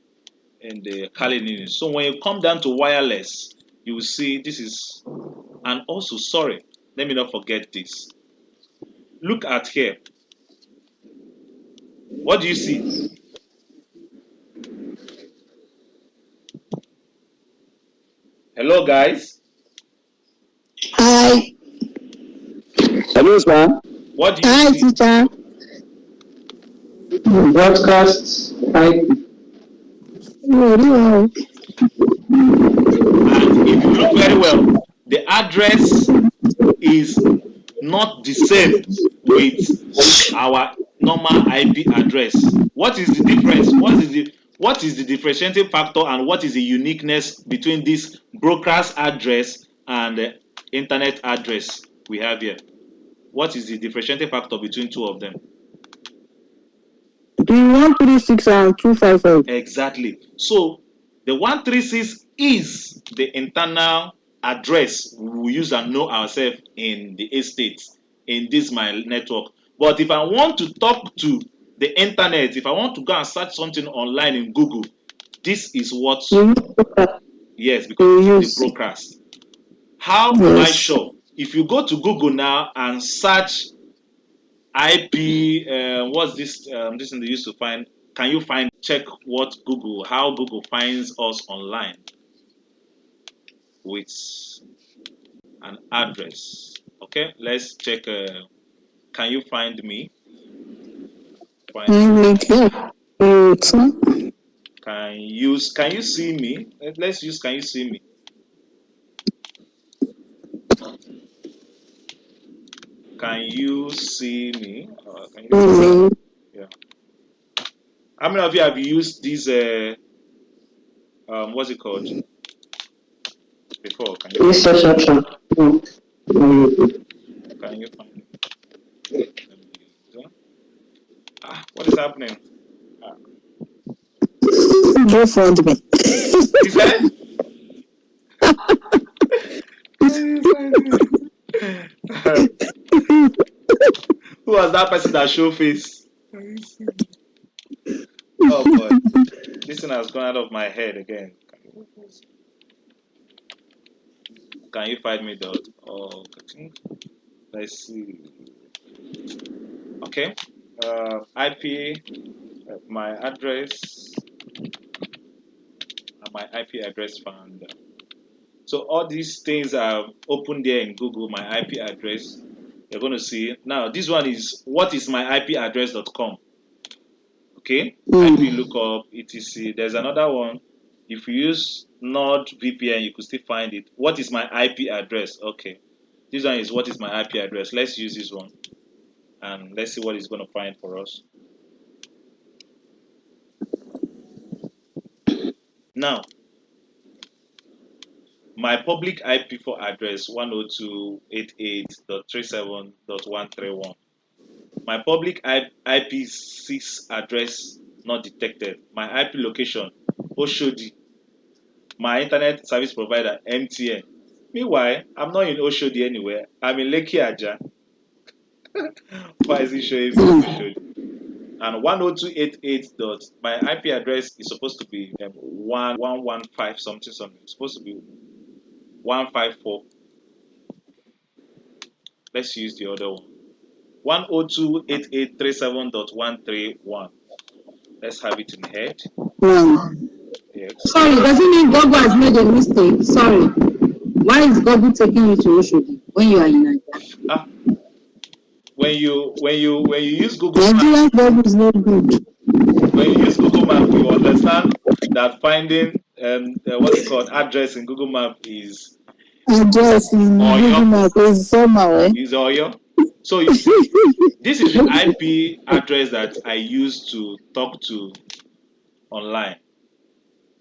Kali Linux. So when you come down to wireless, you will see this is, and also sorry, let me not forget this. Look at here. What do you see? Hello, guys. Hi. Hello, sir. What do you Hi, see? teacher. Broadcasts IP. No. And if you look very well, the address is not the same with our normal IP address. What is the difference? What is the differentiating factor and what is the uniqueness between this broker's address and the internet address we have here? What is the differentiating factor between two of them? The 136 and 255. Exactly. So the 136 is the internal address we use and know ourselves in the estates in this my network. But if I want to talk to the internet, if I want to go and search something online in Google, this is what, yes, because this is the broadcast. How am I sure? If you go to Google now and search IP, what's this this thing they used to find? Can you check how Google finds us online with an address? Okay, let's check. Can you find me? Can you see me? Let's use can you see me? Can you see me? Can you see me? Yeah. How many of you have used this what's it called? Before, can you can you find it? What is happening? Go front me. He said? Who was that person that show face? Oh boy, this thing has gone out of my head again. Can you find me dot? Oh, let's see. Okay, IP, my address, and my IP address found. So all these things are open there in Google. My IP address. You're going to see now. This one is what is my IP address.com. Okay, IP lookup, etc. There's another one. If you use NordVPN, you could still find it. What is my IP address? Okay, this one is what is my IP address. Let's use this one and let's see what it's going to find for us. Now, my public IP4 address 102.88.37.131. My public IP6 address not detected. My IP location Oshodi. My internet service provider MTN. Meanwhile, I'm not in Oshodi anywhere. I'm in Lekki Aja. Why is it showing me Oshodi? And 102.88 dot. My IP address is supposed to be 115 something something. It's supposed to be 154. Let's use the other one. 102.88.37.131. Let's have it in head. Yes. Sorry, does it mean Google has made a mistake? Sorry. Why is Google taking you to Oshodi when you are in Nigeria? When you use Google Nigerian Google is not good. When you use Google Map, you understand that finding what's it called address in Google Map is Address in Google Map is somehow, eh? Is Oyo. So this is the IP address that I use to talk to online.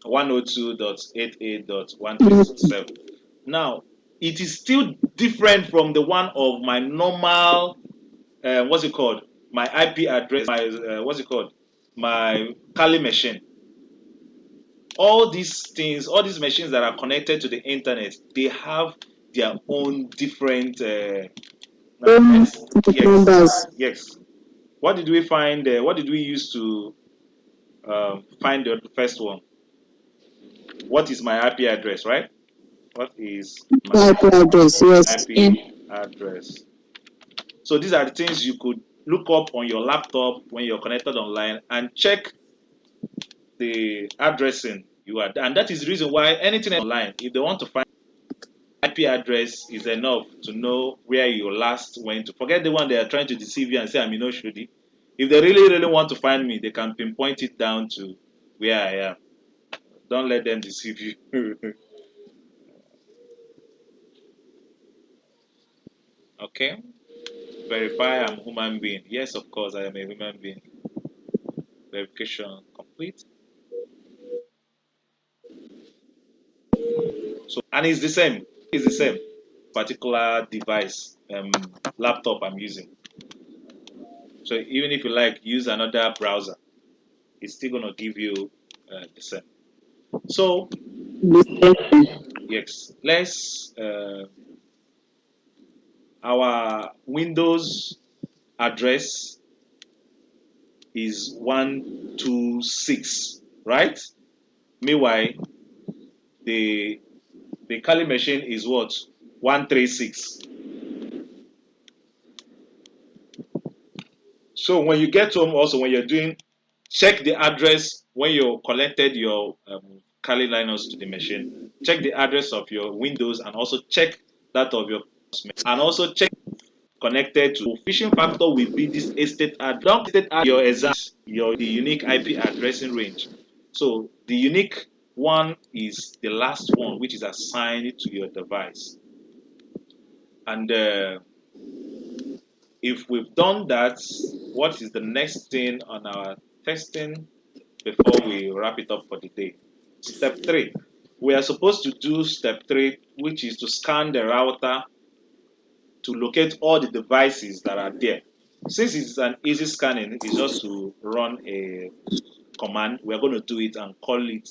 102.88.1367. Now, it is still different from the one of my normal, what's it called? My IP address, my, what's it called? My Kali machine. All these things, all these machines that are connected to the internet, they have their own different numbers. Yes. What did we find? What did we use to find the first one? What is my IP address, right? What is my IP address? Yes. IP address? So these are the things you could look up on your laptop when you're connected online and check the addressing you are. And that is the reason why anything online, if they want to find IP address, is enough to know where you last went to. Forget the one they are trying to deceive you and say I'm in Oshodi. If they really want to find me, they can pinpoint it down to where I am. Don't let them deceive you. Okay. Verify I'm a human being. Yes, of course, I am a human being. Verification complete. So, and it's the same. It's the same particular device, laptop I'm using. So even if you like use another browser, it's still gonna give you the same. So yes, let's our Windows address is 126, right? Meanwhile, the Kali machine is what? 136. So when you get home, also when you're doing, check the address when you connected your Kali Linux to the machine. Check the address of your Windows and also check that of your, and also check connected to phishing factor will be this estate address. Don't state your exact the unique IP addressing range. So the unique one is the last one which is assigned to your device. And if we've done that, what is the next thing on our testing before we wrap it up for the day? Step 3. We are supposed to do step 3, which is to scan the router to locate all the devices that are there. Since it's an easy scanning, it's just to run a command. We're going to do it and call it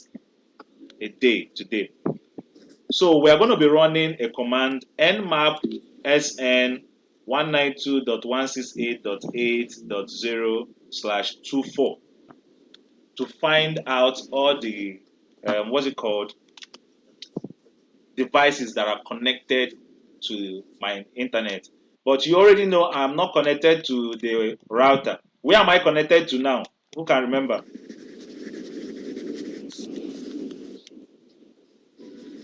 a day today. So we're going to be running a command nmap sn 192.168.8.0/24 to find out all the what's it called, devices that are connected to my internet. But you already know I'm not connected to the router. Where am I connected to now? Who can remember?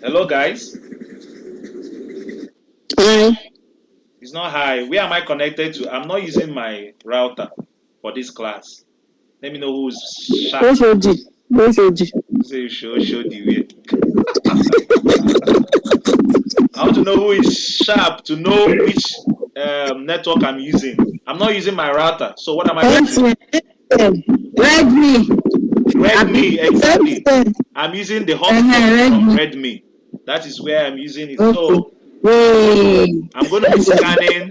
Hello, guys. Hi. It's not high. Where am I connected to? I'm not using my router for this class. Let me know who's sharp. HOD. Say show the way. I want to know who is sharp to know which network I'm using. I'm not using my router. So what am I using? Redmi, exactly. I'm using the hotspot from Redmi. That is where I'm using it. So I'm going to be scanning.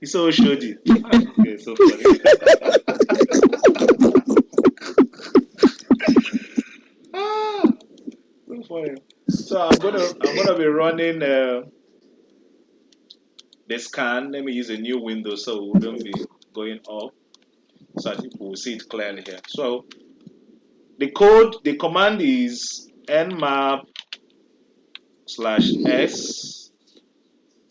It's so shoddy. Okay, so funny. So funny. So I'm gonna be running the scan. Let me use a new window so we wouldn't be going up, so that people will see it clearly here. So the command is nmap /s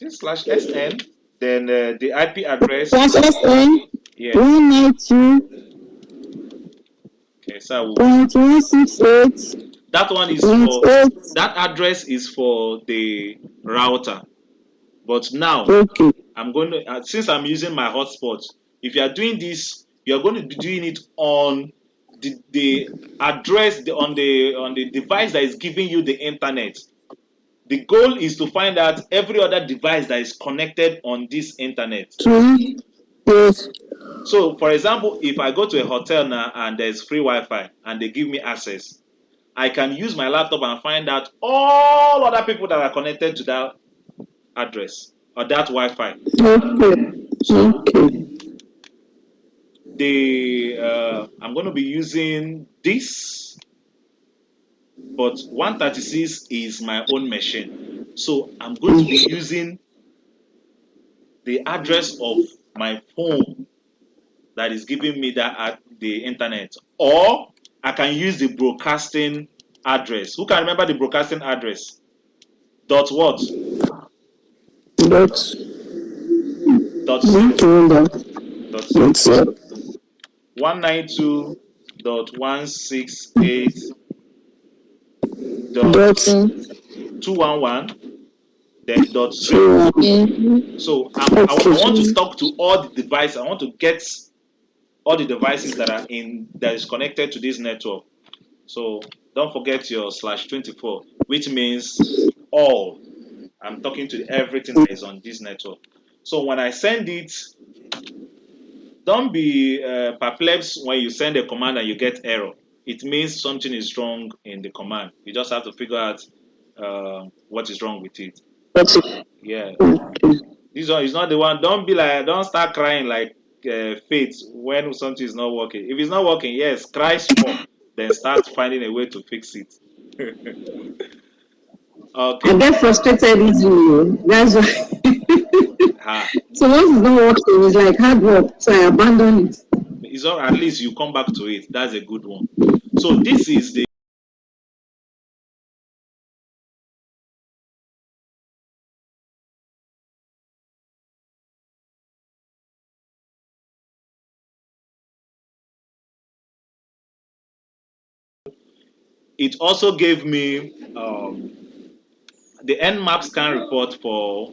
slash sn. Then the IP address. SN. Yes. 192. Okay, so 168. that one is for that address is for the router. But now Okay. I'm going to since I'm using my hotspot. If you are doing this, you are going to be doing it on the address on the device that is giving you the internet. The goal is to find out every other device that is connected on this internet. Yes. So, for example, if I go to a hotel now and there's free Wi-Fi and they give me access, I can use my laptop and find out all other people that are connected to that address or that Wi-Fi. Okay. So I'm going to be using this, but 136 is my own machine. So I'm going to be using the address of my phone that is giving me that at the internet, or I can use the broadcasting address. Who can remember the broadcasting address? Dot what? Dot. Dot zero. Dot zero. That's 192.168. dot 211, then dot 0. So I want to talk to all the devices. I want to get all the devices that is connected to this network. So don't forget your /24, which means all. I'm talking to everything that is on this network. So when I send it, don't be perplexed when you send a command and you get error. It means something is wrong in the command. You just have to figure out what is wrong with it. Yeah. This one is not the one. Don't start crying like Faith when something is not working. If it's not working, yes, cry small. Then start finding a way to fix it. Okay. I get frustrated easily. That's why. So once it's not working, it's like hard work. So I abandon it. It's all, at least you come back to it. That's a good one. So this is the it also gave me the nmap scan report for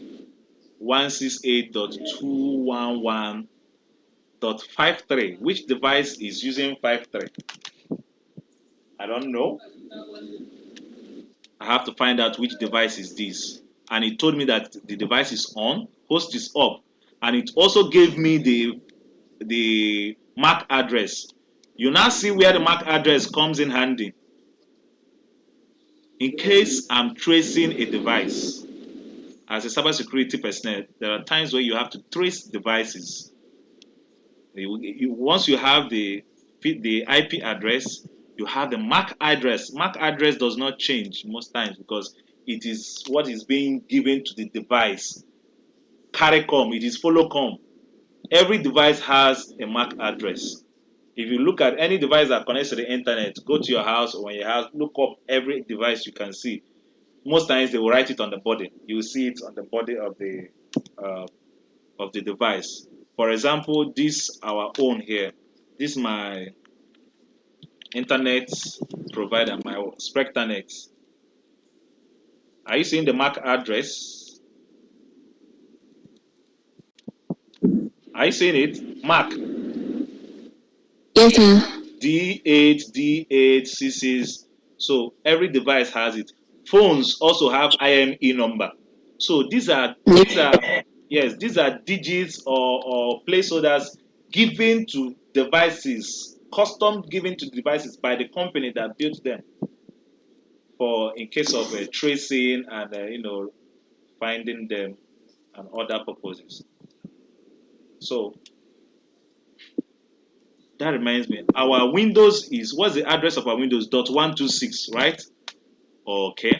168.211.53. Which device is using 53? I don't know. I have to find out which device is this. And it told me that the device is on, host is up, and it also gave me the MAC address. You now see where the MAC address comes in handy. In case I'm tracing a device, as a cybersecurity personnel, there are times where you have to trace devices. Once you have the IP address, you have the MAC address. MAC address does not change most times because it is what is being given to the device. CARICOM, it is FOLLOWCOM. Every device has a MAC address. If you look at any device that connects to the internet, go to your house or when your house, look up every device you can see. Most times they will write it on the body. You will see it on the body of the device. For example, this our own here. This is my internet provider, my SpectraNet. Are you seeing the MAC address? Are you seeing it? MAC Yes, sir. D8, D8, CCs. So every device has it. Phones also have IME number. So these are digits or placeholders given to devices, custom given to devices by the company that built them for in case of tracing and finding them and other purposes. So that reminds me, our Windows is what's the address of our Windows? .126, right? Okay,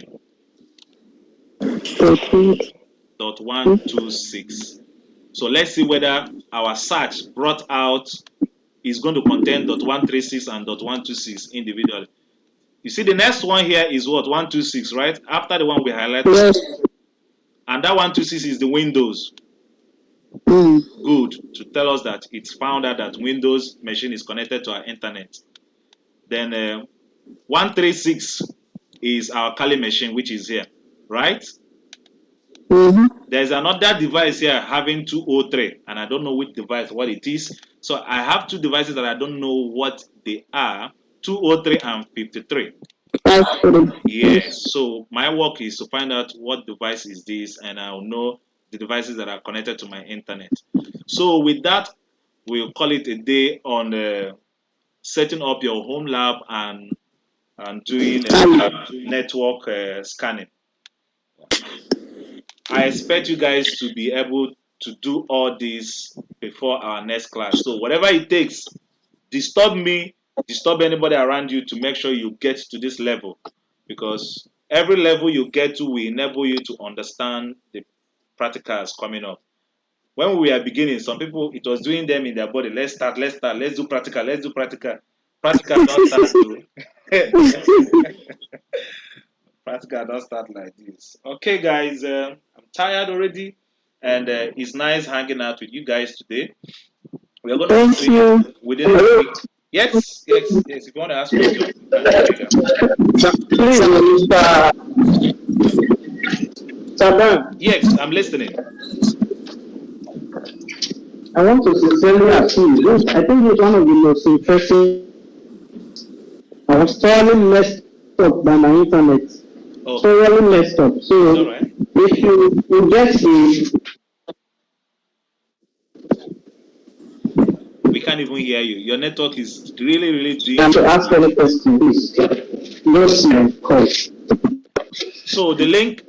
Okay. .126. So let's see whether our search brought out is going to contain .136 and .126 individually. You see, the next one here is what? 126, right? After the one we highlighted. Yes. And that 126 is the Windows. Good, to tell us that it's found out that Windows machine is connected to our internet. Then 136 is our Kali machine, which is here, right? There's another device here having 203, and I don't know which device, what it is. So I have two devices that I don't know what they are, 203 and 53. Yes, so my work is to find out what device is this, and I'll know the devices that are connected to my internet. So with that, we'll call it a day on setting up your home lab and doing network scanning. I expect you guys to be able to do all this before our next class. So whatever it takes, disturb me, disturb anybody around you to make sure you get to this level, because every level you get to will enable you to understand the practicals coming up. When we are beginning, some people, it was doing them in their body. Let's start, let's do practical, let's do practical. Practical don't start to practical don't start like this. Okay, guys, I'm tired already, and it's nice hanging out with you guys today. We are going to see within a week. Yes. If you want to ask a question, you can carry Sir, Yes, I'm listening. I want to sincerely approve this. I think it's one of the most interesting. I was thoroughly messed up by my internet. Oh, Thoroughly messed up. So right. if you get the We can't even hear you. Your network is really doing. and to ask any question, please just call. So the link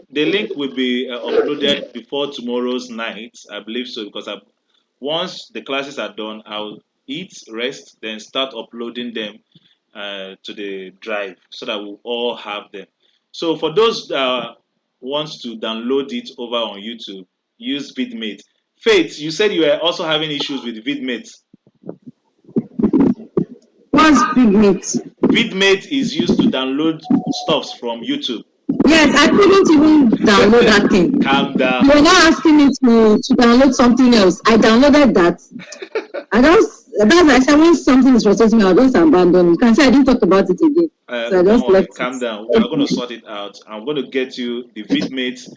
will be uploaded before tomorrow's night, I believe so, because once the classes are done, I'll eat, rest, then start uploading them to the drive so that we'll all have them. So for those that wants to download it over on YouTube, use vidmate. Faith, you said you were also having issues with vidmate. What's Pigment? Vidmate is used to download stuffs from YouTube. Yes, I couldn't even download that thing. Calm down. You were not asking me to download something else. I downloaded that. I said when something is frustrating me, I'll just abandon it. You can say I didn't talk about it again. So I just left calm it. down. We're going to sort it out. I'm going to get you the vidmate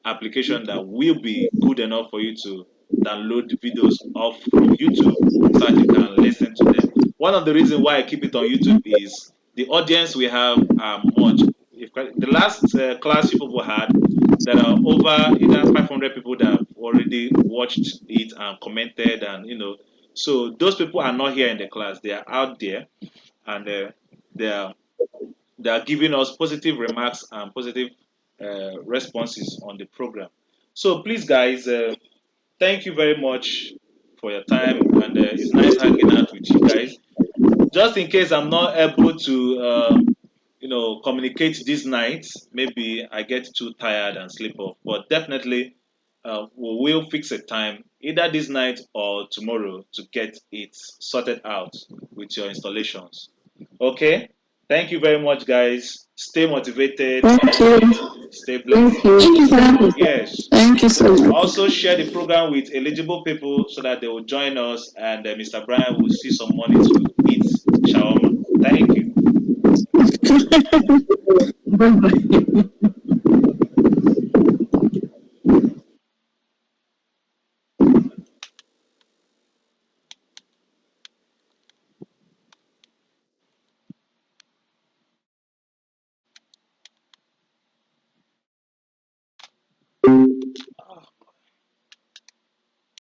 application that will be good enough for you to download the videos off from YouTube so that you can listen to them. One of the reasons why I keep it on YouTube is the audience we have are much. The last class you people had, there are over 500 people that have already watched it and commented, and so those people are not here in the class. They are out there, and they are giving us positive remarks and positive responses on the program. So please, guys, thank you very much for your time, and it's nice hanging out with you guys. Just in case I'm not able to, communicate this night, maybe I get too tired and sleep off. But definitely, we will fix a time either this night or tomorrow to get it sorted out with your installations. Okay. Thank you very much, guys. Stay motivated. Thank you. Stay blessed. Thank you, sir. Yes. Thank you so much. Also share the program with eligible people so that they will join us, and Mr. Brian will see some money to eat shawarma. Thank you. Bye bye.